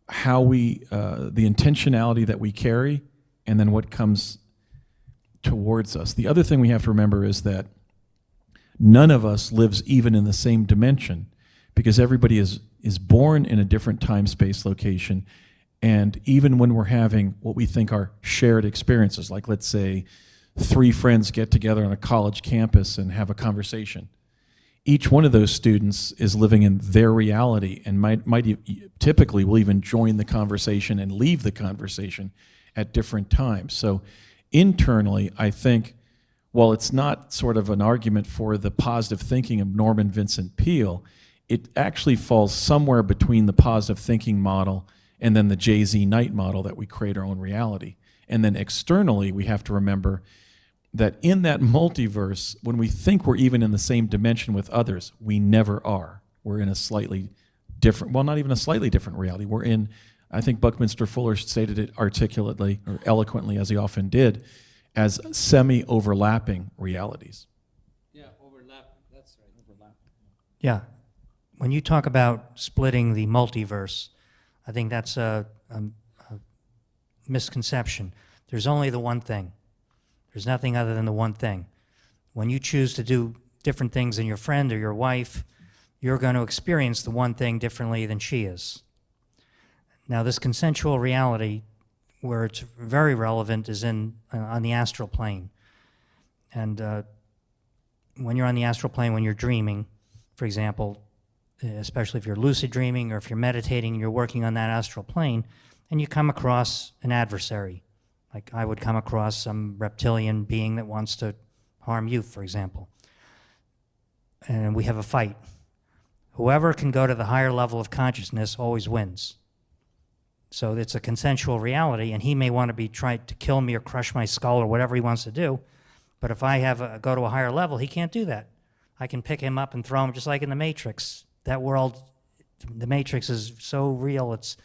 how the intentionality that we carry and then what comes towards us. The other thing we have to remember is that none of us lives even in the same dimension, because everybody is born in a different time, space, location. And even when we're having what we think are shared experiences, like let's say 3 friends get together on a college campus and have a conversation, each one of those students is living in their reality and typically will even join the conversation and leave the conversation at different times. So internally, I think, while it's not sort of an argument for the positive thinking of Norman Vincent Peale, it actually falls somewhere between the positive thinking model and then the Jay-Z Knight model that we create our own reality. And then externally, we have to remember that in that multiverse, when we think we're even in the same dimension with others, we never are. We're in a slightly different, well, not even a slightly different reality. We're in, I think Buckminster Fuller stated it articulately or eloquently, as he often did, as semi-overlapping realities. Yeah, overlap. That's right, overlap. Yeah. When you talk about splitting the multiverse, I think that's a misconception. There's only the one thing. There's nothing other than the one thing. When you choose to do different things than your friend or your wife, you're going to experience the one thing differently than she is. Now, this consensual reality, where it's very relevant, is on the astral plane. And when you're on the astral plane, when you're dreaming, for example, especially if you're lucid dreaming or if you're meditating and you're working on that astral plane, and you come across an adversary, like I would come across some reptilian being that wants to harm you, for example, and we have a fight. Whoever can go to the higher level of consciousness always wins. So it's a consensual reality, and he may want to be trying to kill me or crush my skull or whatever he wants to do, but if I go to a higher level, he can't do that. I can pick him up and throw him just like in the Matrix. That world, the Matrix is so real, it's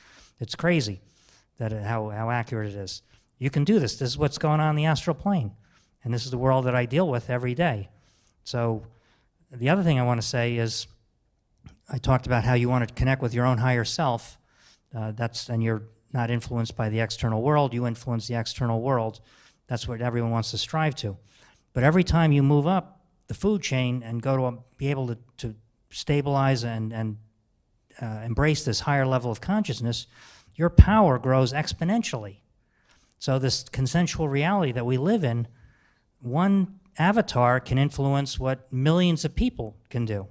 crazy that how accurate it is. You can do this. This is what's going on in the astral plane, and this is the world that I deal with every day. So the other thing I want to say is, I talked about how you want to connect with your own higher self. And you're not influenced by the external world. You influence the external world. That's what everyone wants to strive to. But every time you move up the food chain and go to be able to stabilize and embrace this higher level of consciousness, your power grows exponentially. So this consensual reality that we live in, one avatar can influence what millions of people can do.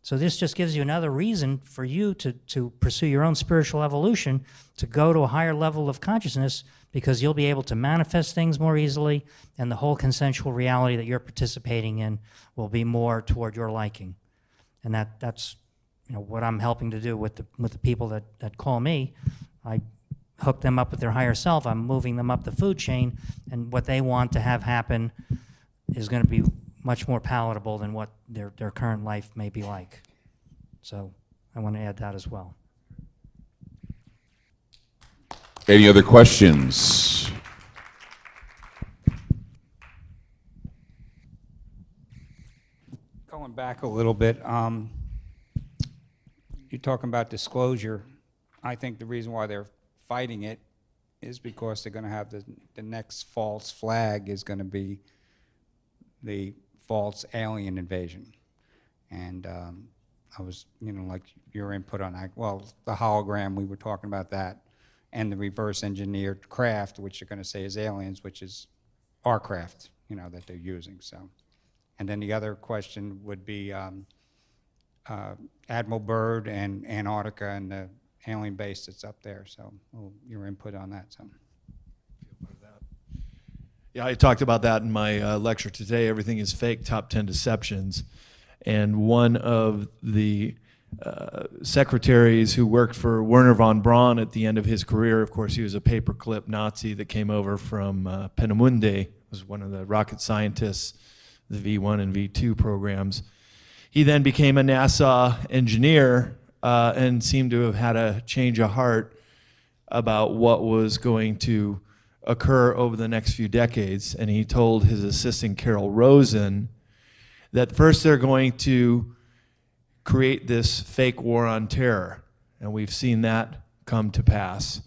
So this just gives you another reason for you to pursue your own spiritual evolution, to go to a higher level of consciousness, because you'll be able to manifest things more easily, and the whole consensual reality that you're participating in will be more toward your liking. And that's what I'm helping to do with the people that call me. I hook them up with their higher self. I'm moving them up the food chain, and what they want to have happen is going to be much more palatable than what their current life may be like. So I want to add that as well. Any other questions? Going back a little bit, you're talking about disclosure. I think the reason why they're fighting it is because they're going to have the next false flag is going to be the false alien invasion. And I was, like your input on that. Well, the hologram, we were talking about that, and the reverse engineered craft, which you're going to say is aliens, which is our craft, that they're using. So, and then the other question would be Admiral Byrd and Antarctica and the alien base that's up there. So, your input on that. So. Yeah, I talked about that in my lecture today. Everything is fake, top 10 deceptions. And one of the secretaries who worked for Wernher von Braun at the end of his career, of course, he was a paperclip Nazi that came over from Peenemünde, was one of the rocket scientists, the V1 and V2 programs. He then became a NASA engineer and seemed to have had a change of heart about what was going to occur over the next few decades. And he told his assistant, Carol Rosen, that first they're going to create this fake war on terror. And we've seen that come to pass.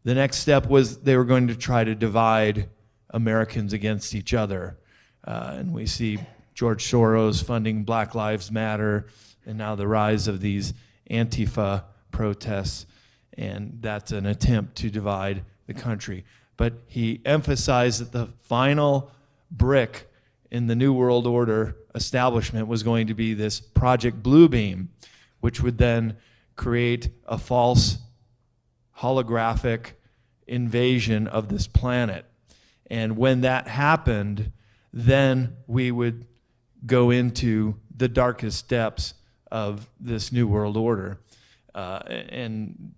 The next step was they were going to try to divide Americans against each other. And we see George Soros funding Black Lives Matter, and now the rise of these Antifa protests, and that's an attempt to divide the country. But he emphasized that the final brick in the New World Order establishment was going to be this Project Bluebeam, which would then create a false holographic invasion of this planet. And when that happened, then we would go into the darkest depths of this New World Order. And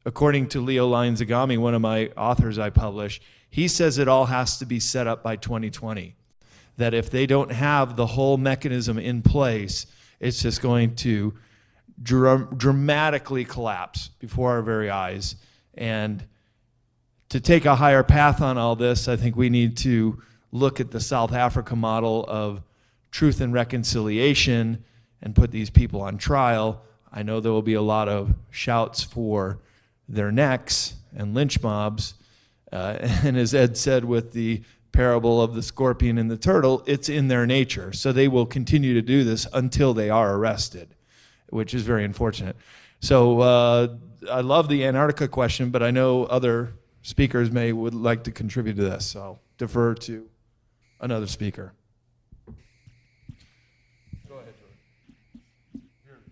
according to Leo Leinzagami, one of my authors I publish, he says it all has to be set up by 2020. That if they don't have the whole mechanism in place, it's just going to dramatically collapse before our very eyes. And to take a higher path on all this, I think we need to look at the South Africa model of truth and reconciliation and put these people on trial. I know there will be a lot of shouts for their necks and lynch mobs. And as Ed said with the parable of the scorpion and the turtle, it's in their nature. So they will continue to do this until they are arrested, which is very unfortunate. So I love the Antarctica question, but I know other speakers would like to contribute to this. So I'll defer to another speaker. Go ahead, George.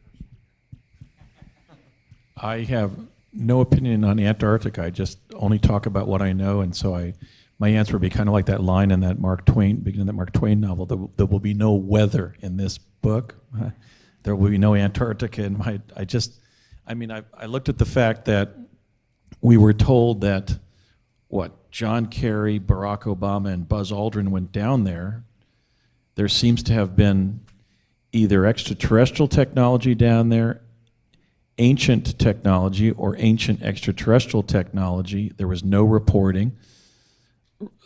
I have no opinion on Antarctica. I just only talk about what I know, and so my answer would be kind of like that line in that beginning of that Mark Twain novel. There will be no weather in this book. There will be no Antarctica. And I looked at the fact that we were told that John Kerry, Barack Obama, and Buzz Aldrin went down there. There seems to have been either extraterrestrial technology down there, ancient technology, or ancient extraterrestrial technology. There was no reporting.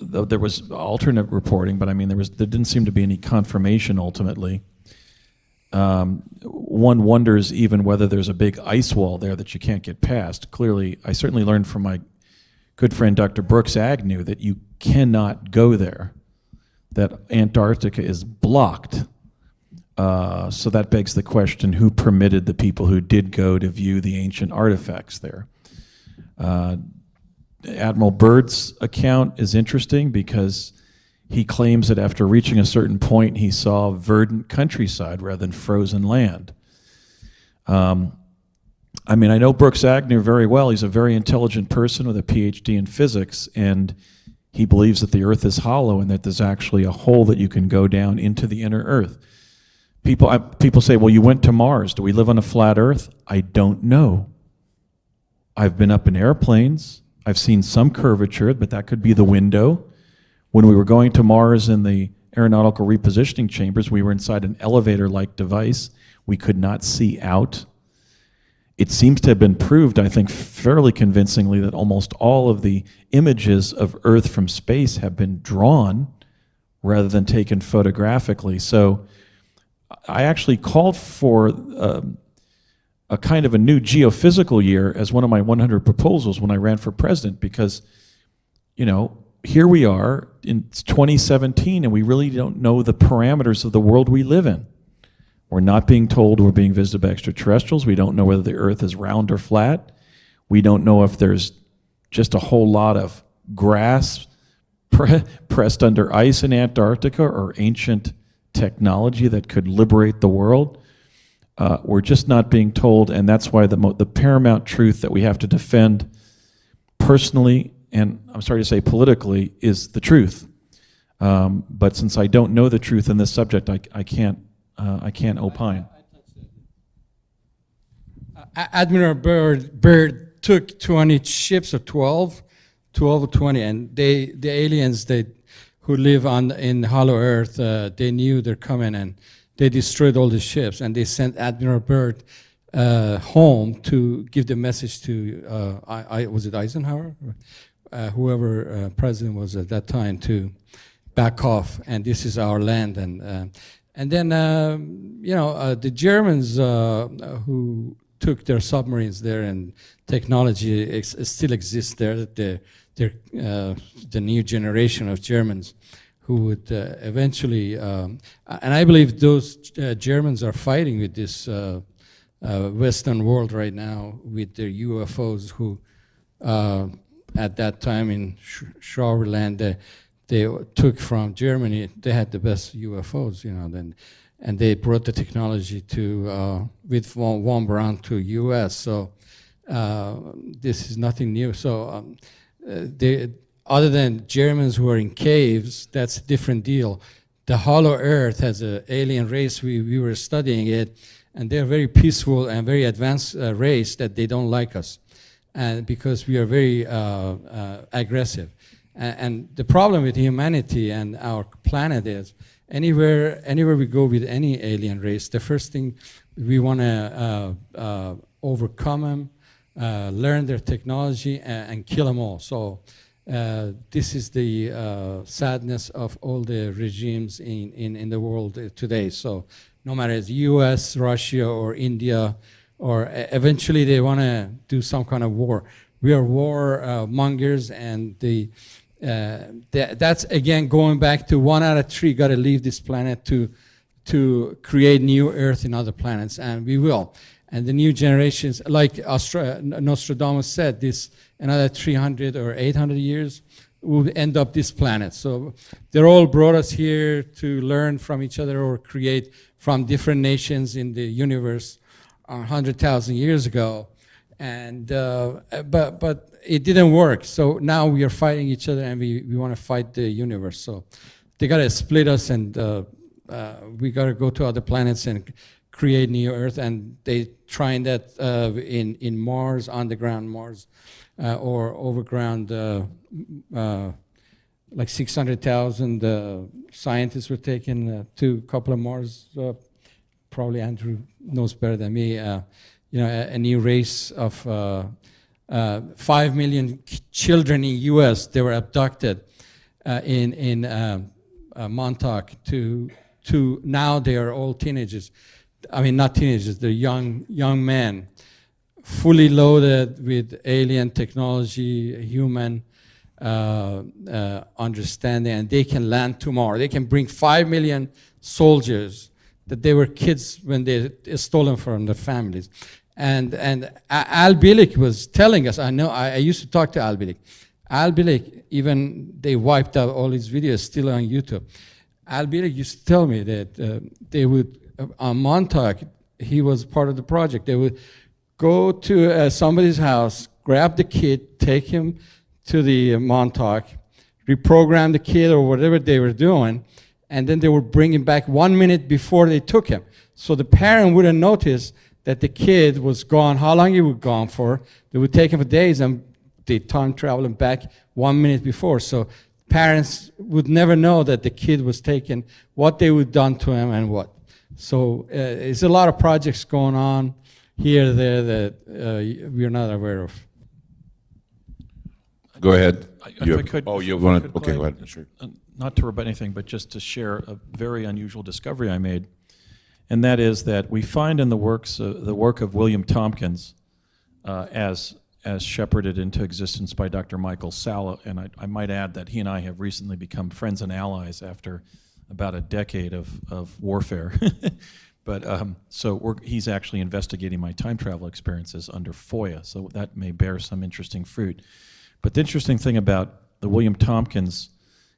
There was alternate reporting, but there didn't seem to be any confirmation ultimately. One wonders even whether there's a big ice wall there that you can't get past. Clearly, I certainly learned from my good friend Dr. Brooks Agnew that you cannot go there, that Antarctica is blocked. So that begs the question, who permitted the people who did go to view the ancient artifacts there? Admiral Byrd's account is interesting because he claims that after reaching a certain point, he saw verdant countryside rather than frozen land. I know Brooks Agnew very well. He's a very intelligent person with a PhD in physics, and he believes that the Earth is hollow and that there's actually a hole that you can go down into the inner Earth. People say, well, you went to Mars. Do we live on a flat Earth? I don't know. I've been up in airplanes. I've seen some curvature, but that could be the window. When we were going to Mars in the aeronautical repositioning chambers, we were inside an elevator-like device. We could not see out. It seems to have been proved, I think, fairly convincingly that almost all of the images of Earth from space have been drawn rather than taken photographically. So I actually called for a kind of a new geophysical year as one of my 100 proposals when I ran for president because, here we are in 2017 and we really don't know the parameters of the world we live in. We're not being told we're being visited by extraterrestrials. We don't know whether the Earth is round or flat. We don't know if there's just a whole lot of grass pressed under ice in Antarctica or ancient technology that could liberate the world. We're just not being told, and that's why the paramount truth that we have to defend personally, and I'm sorry to say politically, is the truth. But since I don't know the truth in this subject, I can't opine. Admiral Byrd took 20 ships, or 12 or 20, and the aliens who live in Hollow Earth, they knew they're coming, and they destroyed all the ships, and they sent Admiral Byrd home to give the message to, was it Eisenhower? Whoever president was at that time, to back off, and this is our land. And then, the Germans who took their submarines there, and technology still exists there. The the new generation of Germans who would eventually, and I believe those Germans are fighting with this Western world right now with their UFOs who at that time in Schauerland, they took from Germany, they had the best UFOs, you know, then, and they brought the technology to, with von Braun to US, so this is nothing new. So other than Germans who are in caves, that's a different deal. The Hollow Earth has an alien race, we were studying it, and they're very peaceful and very advanced race that they don't like us. And because we are very aggressive. And the problem with humanity and our planet is anywhere we go with any alien race, the first thing we want to overcome them, learn their technology, and kill them all. So this is the sadness of all the regimes in the world today. So no matter it's US, Russia, or India, or eventually they want to do some kind of war. We are war mongers, and that's again going back to 1 out of 3 got to leave this planet to create new Earth in other planets, and we will. And the new generations, like Nostradamus said, this another 300 or 800 years will end up this planet. So they all brought us here to learn from each other or create from different nations in the universe 100,000 years ago, and but it didn't work. So now we are fighting each other, and we want to fight the universe. So they got to split us, and we got to go to other planets and create new Earth. And they trying that in Mars, underground Mars, or overground. Like 600,000 scientists were taken to a couple of Mars. Probably Andrew knows better than me, you know, a new race of 5 million children in US, they were abducted in Montauk to now they are all teenagers. I mean, not teenagers, they're young men, fully loaded with alien technology, human understanding, and they can land tomorrow. They can bring 5 million soldiers that they were kids when they stolen from their families. And Al Bielek was telling us, I used to talk to Al Bielek. Al Bielek, even they wiped out all his videos still on YouTube. Al Bielek used to tell me that they would, on Montauk, he was part of the project, they would go to somebody's house, grab the kid, take him to the Montauk, reprogram the kid or whatever they were doing, and then they would bring him back 1 minute before they took him. So the parent wouldn't notice that the kid was gone, how long he was gone for. They would take him for days, and they time travel him back 1 minute before. So parents would never know that the kid was taken, what they would done to him and what. So there's a lot of projects going on here, there that we're not aware of. Go ahead. If I could, oh, you if I want to? could, Okay, go Clyde, ahead. Sure. Not to rebut anything, but just to share a very unusual discovery I made, and that is that we find in the work of William Tompkins, as shepherded into existence by Dr. Michael Salla, and I might add that he and I have recently become friends and allies after about a decade of warfare. But he's actually investigating my time travel experiences under FOIA, so that may bear some interesting fruit. But the interesting thing about the William Tompkins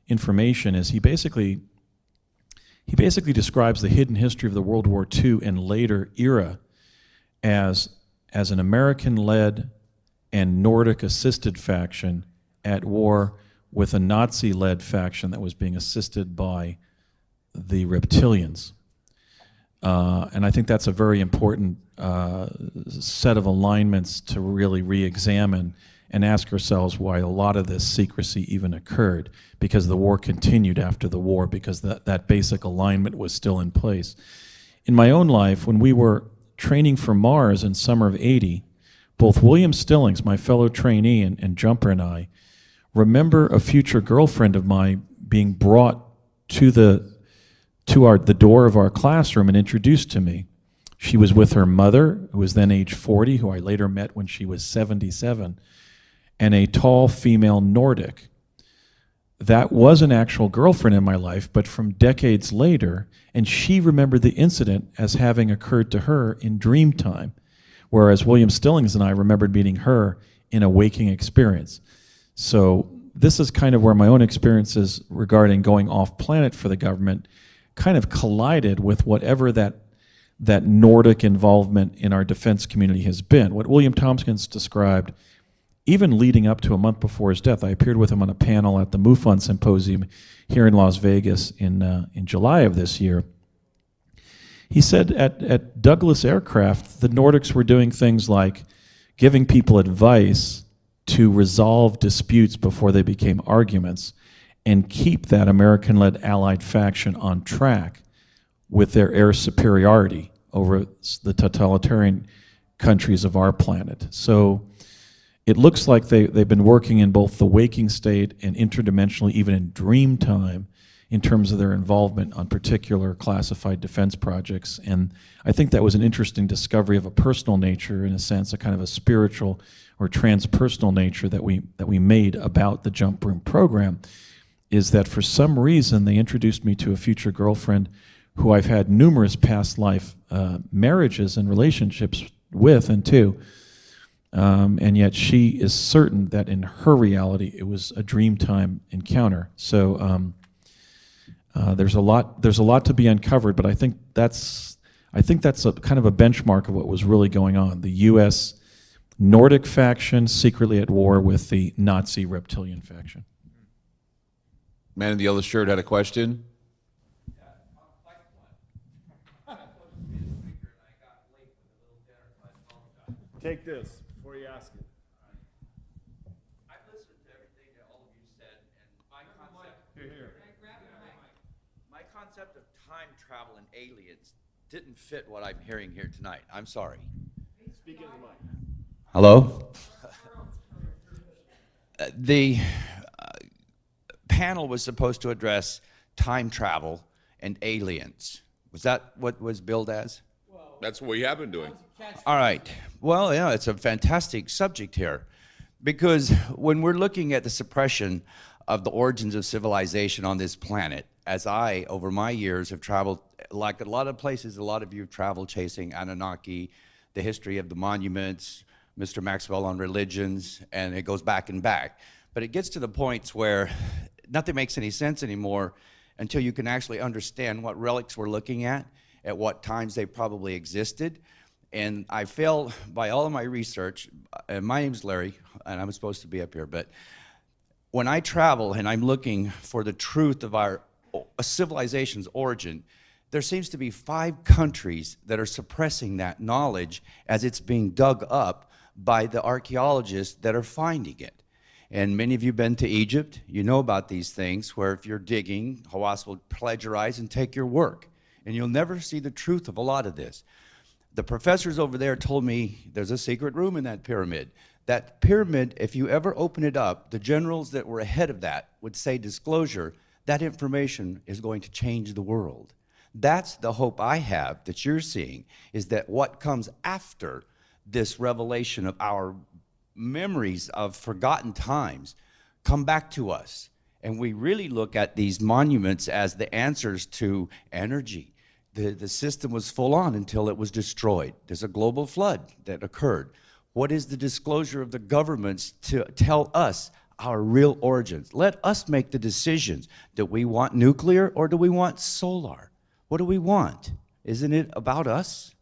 information is he basically describes the hidden history of the World War II and later era as an American-led and Nordic-assisted faction at war with a Nazi-led faction that was being assisted by the reptilians. And I think that's a very important set of alignments to really re-examine and ask ourselves why a lot of this secrecy even occurred, because the war continued after the war, because that basic alignment was still in place. In my own life, when we were training for Mars in summer of '80, both William Stillings, my fellow trainee, and Jumper and I remember a future girlfriend of mine being brought to the door of our classroom and introduced to me. She was with her mother, who was then age 40, who I later met when she was 77. and a tall female Nordic. That was an actual girlfriend in my life, but from decades later, and she remembered the incident as having occurred to her in dream time, whereas William Stillings and I remembered meeting her in a waking experience. So this is kind of where my own experiences regarding going off planet for the government kind of collided with whatever that Nordic involvement in our defense community has been. What William Tompkins described, even leading up to a month before his death, I appeared with him on a panel at the MUFON Symposium here in Las Vegas in July of this year. He said at Douglas Aircraft, the Nordics were doing things like giving people advice to resolve disputes before they became arguments and keep that American-led Allied faction on track with their air superiority over the totalitarian countries of our planet. So it looks like they've been working in both the waking state and interdimensionally, even in dream time, in terms of their involvement on particular classified defense projects. And I think that was an interesting discovery of a personal nature, in a sense, a kind of a spiritual or transpersonal nature that we made about the Jump Room program, is that for some reason they introduced me to a future girlfriend who I've had numerous past life marriages and relationships with and to. And yet she is certain that in her reality it was a dream time encounter. So there's a lot to be uncovered, but I think that's a kind of a benchmark of what was really going on. The U.S. Nordic faction secretly at war with the Nazi reptilian faction. Man in the yellow shirt had a question. Take this before you ask it. I've listened to everything that all of you said, and my concept of time travel and aliens didn't fit what I'm hearing here tonight. I'm sorry. Speak into the mic. Hello? The panel was supposed to address time travel and aliens. Was that what was billed as? That's what we have been doing. All right. Well, yeah, it's a fantastic subject here, because when we're looking at the suppression of the origins of civilization on this planet, as I, over my years, have traveled, like a lot of places, a lot of you have traveled chasing Anunnaki, the history of the monuments, Mr. Maxwell on religions, and it goes back and back. But it gets to the points where nothing makes any sense anymore until you can actually understand what relics we're looking at what times they probably existed. And I failed by all of my research, and my name's Larry, and I'm supposed to be up here, but when I travel and I'm looking for the truth of our civilization's origin, there seems to be 5 countries that are suppressing that knowledge as it's being dug up by the archaeologists that are finding it. And many of you have been to Egypt. You know about these things where if you're digging, Hawass will plagiarize and take your work. And you'll never see the truth of a lot of this. The professors over there told me there's a secret room in that pyramid. That pyramid, if you ever open it up, the generals that were ahead of that would say disclosure, that information is going to change the world. That's the hope I have that you're seeing, is that what comes after this revelation of our memories of forgotten times come back to us. And we really look at these monuments as the answers to energy. The system was full on until it was destroyed. There's a global flood that occurred. What is the disclosure of the governments to tell us our real origins? Let us make the decisions. Do we want nuclear or do we want solar? What do we want? Isn't it about us?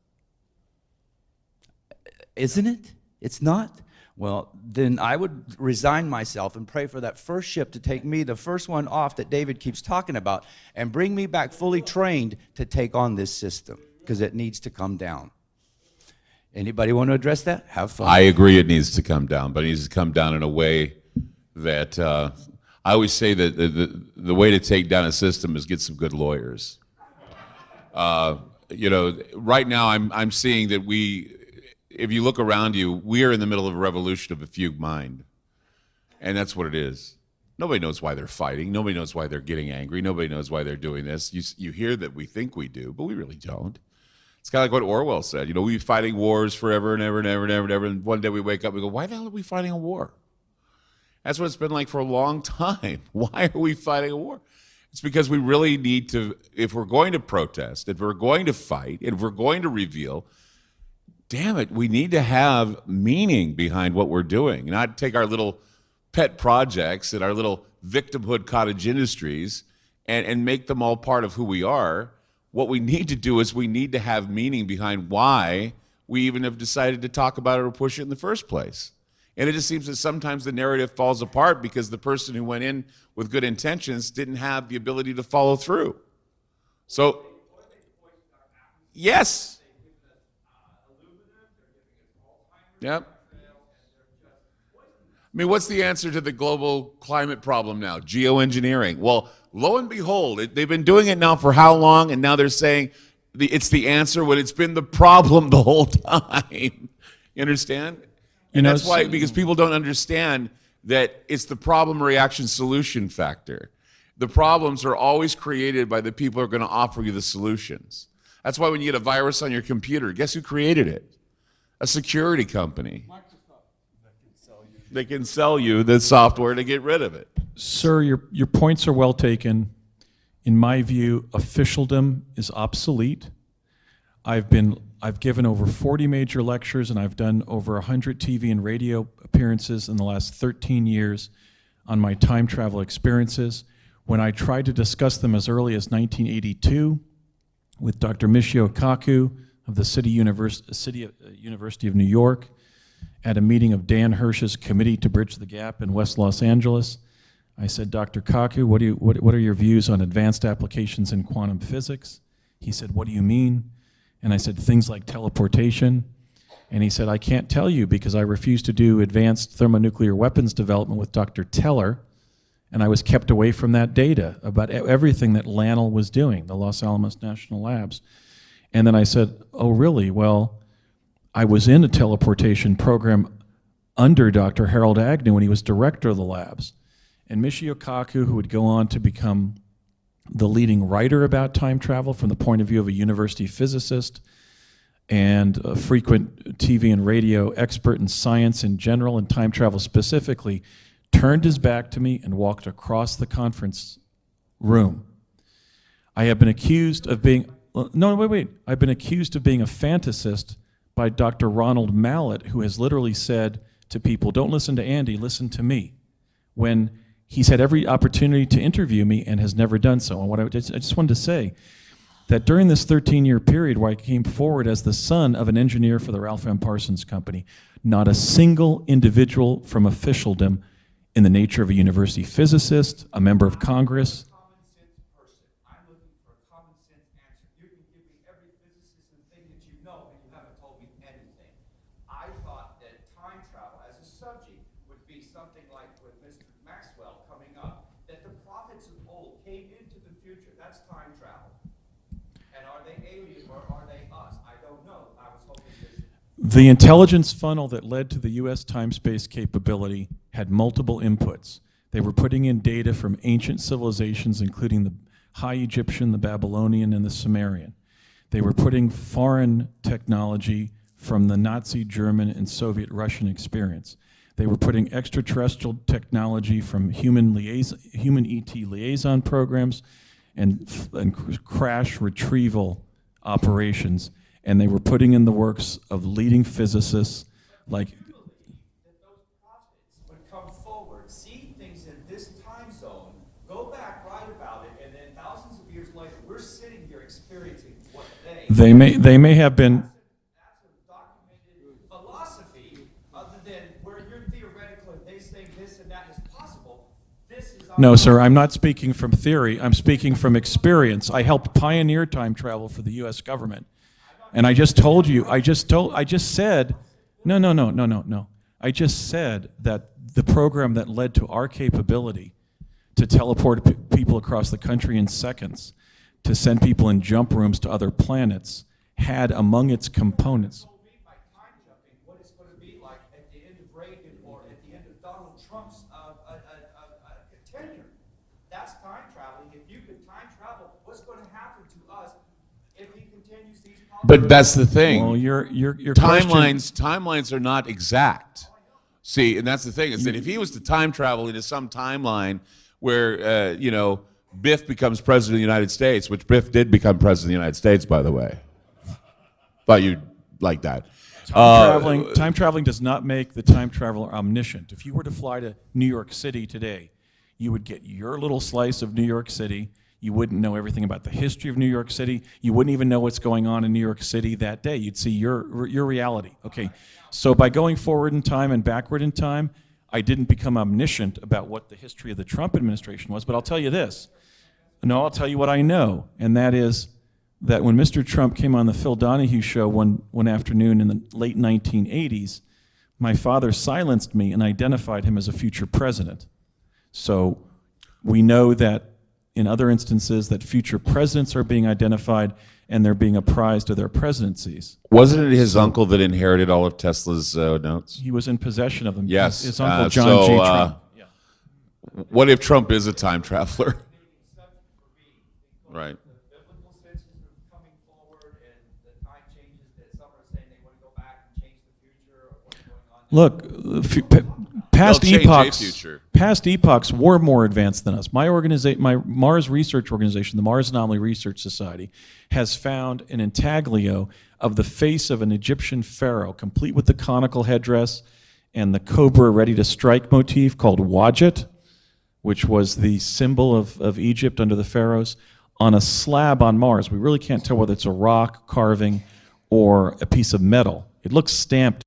Isn't it? It's not? Well, then I would resign myself and pray for that first ship to take me, the first one off that David keeps talking about, and bring me back fully trained to take on this system, because it needs to come down. Anybody want to address that? Have fun. I agree it needs to come down, but it needs to come down in a way that, I always say that the way to take down a system is get some good lawyers. You know, right now I'm seeing that if you look around you, we are in the middle of a revolution of a fugue mind. And that's what it is. Nobody knows why they're fighting. Nobody knows why they're getting angry. Nobody knows why they're doing this. You hear that we think we do, but we really don't. It's kind of like what Orwell said. You know, we've been fighting wars forever and ever and ever and ever and ever. And one day we wake up and we go, why the hell are we fighting a war? That's what it's been like for a long time. Why are we fighting a war? It's because we really need to, if we're going to protest, if we're going to fight, if we're going to reveal, damn it, we need to have meaning behind what we're doing, not take our little pet projects and our little victimhood cottage industries and make them all part of who we are. What we need to do is we need to have meaning behind why we even have decided to talk about it or push it in the first place. And it just seems that sometimes the narrative falls apart because the person who went in with good intentions didn't have the ability to follow through. So, yes. Yep. I mean, what's the answer to the global climate problem now? Geoengineering. Well, lo and behold, they've been doing it now for how long? And now they're saying it's the answer when it's been the problem the whole time. You understand? And that's why, because people don't understand that it's the problem reaction solution factor. The problems are always created by the people who are going to offer you the solutions. That's why when you get a virus on your computer, guess who created it? A security company. They can sell you the software to get rid of it. Sir, your points are well taken. In my view, officialdom is obsolete. I've given over 40 major lectures, and I've done over 100 TV and radio appearances in the last 13 years on my time travel experiences. When I tried to discuss them as early as 1982 with Dr. Michio Kaku of the University of New York at a meeting of Dan Hirsch's Committee to Bridge the Gap in West Los Angeles, I said, Dr. Kaku, what are your views on advanced applications in quantum physics? He said, what do you mean? And I said, things like teleportation. And he said, I can't tell you because I refused to do advanced thermonuclear weapons development with Dr. Teller, and I was kept away from that data about everything that LANL was doing, the Los Alamos National Labs. And then I said, oh, really? Well, I was in a teleportation program under Dr. Harold Agnew when he was director of the labs. And Michio Kaku, who would go on to become the leading writer about time travel from the point of view of a university physicist and a frequent TV and radio expert in science in general and time travel specifically, turned his back to me and walked across the conference room. I have been accused of being, I've been accused of being a fantasist by Dr. Ronald Mallet, who has literally said to people, don't listen to Andy, listen to me, when he's had every opportunity to interview me and has never done so. And what I just wanted to say that during this 13-year period where I came forward as the son of an engineer for the Ralph M. Parsons Company, not a single individual from officialdom in the nature of a university physicist, a member of Congress. Common sense person. I'm looking for a common sense answer. You can give me every physicist and thing that you know, and you haven't told me anything. I thought that time travel as a subject would be something like with Mr. Maxwell coming up, that the prophets of old came into the future. That's time travel. And are they alien or are they us? I don't know. I was hoping this. The intelligence funnel that led to the U.S. time-space capability had multiple inputs. They were putting in data from ancient civilizations, including the High Egyptian, the Babylonian, and the Sumerian. They were putting foreign technology from the Nazi, German, and Soviet Russian experience. They were putting extraterrestrial technology from human ET liaison programs and crash retrieval operations, and they were putting in the works of leading physicists like. That those prophets would come forward, see things in this time zone, go back, write about it, and then thousands of years later, we're sitting here experiencing what they may have been. That's a documented philosophy, other than where you're theoretical and they say this and that is possible. This is No, sir, I'm not speaking from theory. I'm speaking from experience. I helped pioneer time travel for the U.S. government. And I just told you, I just said, no. I just said that the program that led to our capability to teleport people across the country in seconds, to send people in jump rooms to other planets, had among its components. By time jumping, what it's going to be like at the end of Reagan or at the end of Donald Trump's tenure. That's time traveling. If you could time travel, what's going to happen to us if he continues these policies? But that's the thing. Well, your timelines are not exact. See, and that's the thing, is that if he was to time travel into some timeline where, Biff becomes president of the United States, which Biff did become president of the United States, by the way. Thought you'd like that. Time traveling does not make the time traveler omniscient. If you were to fly to New York City today, you would get your little slice of New York City. You wouldn't know everything about the history of New York City. You wouldn't even know what's going on in New York City that day. You'd see your reality. Okay, so by going forward in time and backward in time, I didn't become omniscient about what the history of the Trump administration was, but I'll tell you this. No, I'll tell you what I know, and that is that when Mr. Trump came on the Phil Donahue show one afternoon in the late 1980s, my father silenced me and identified him as a future president. So we know that in other instances that future presidents are being identified and they're being apprised of their presidencies. Wasn't it his uncle that inherited all of Tesla's notes? He was in possession of them. Yes. His uncle John G. Trump. What if Trump is a time traveler? Right. Look, past They'll change a epochs, future. past epochs were more advanced than us. My Mars research organization, the Mars Anomaly Research Society, has found an intaglio of the face of an Egyptian pharaoh, complete with the conical headdress and the cobra ready to strike motif called Wadjet, which was the symbol of Egypt under the pharaohs, on a slab on Mars. We really can't tell whether it's a rock carving or a piece of metal. It looks stamped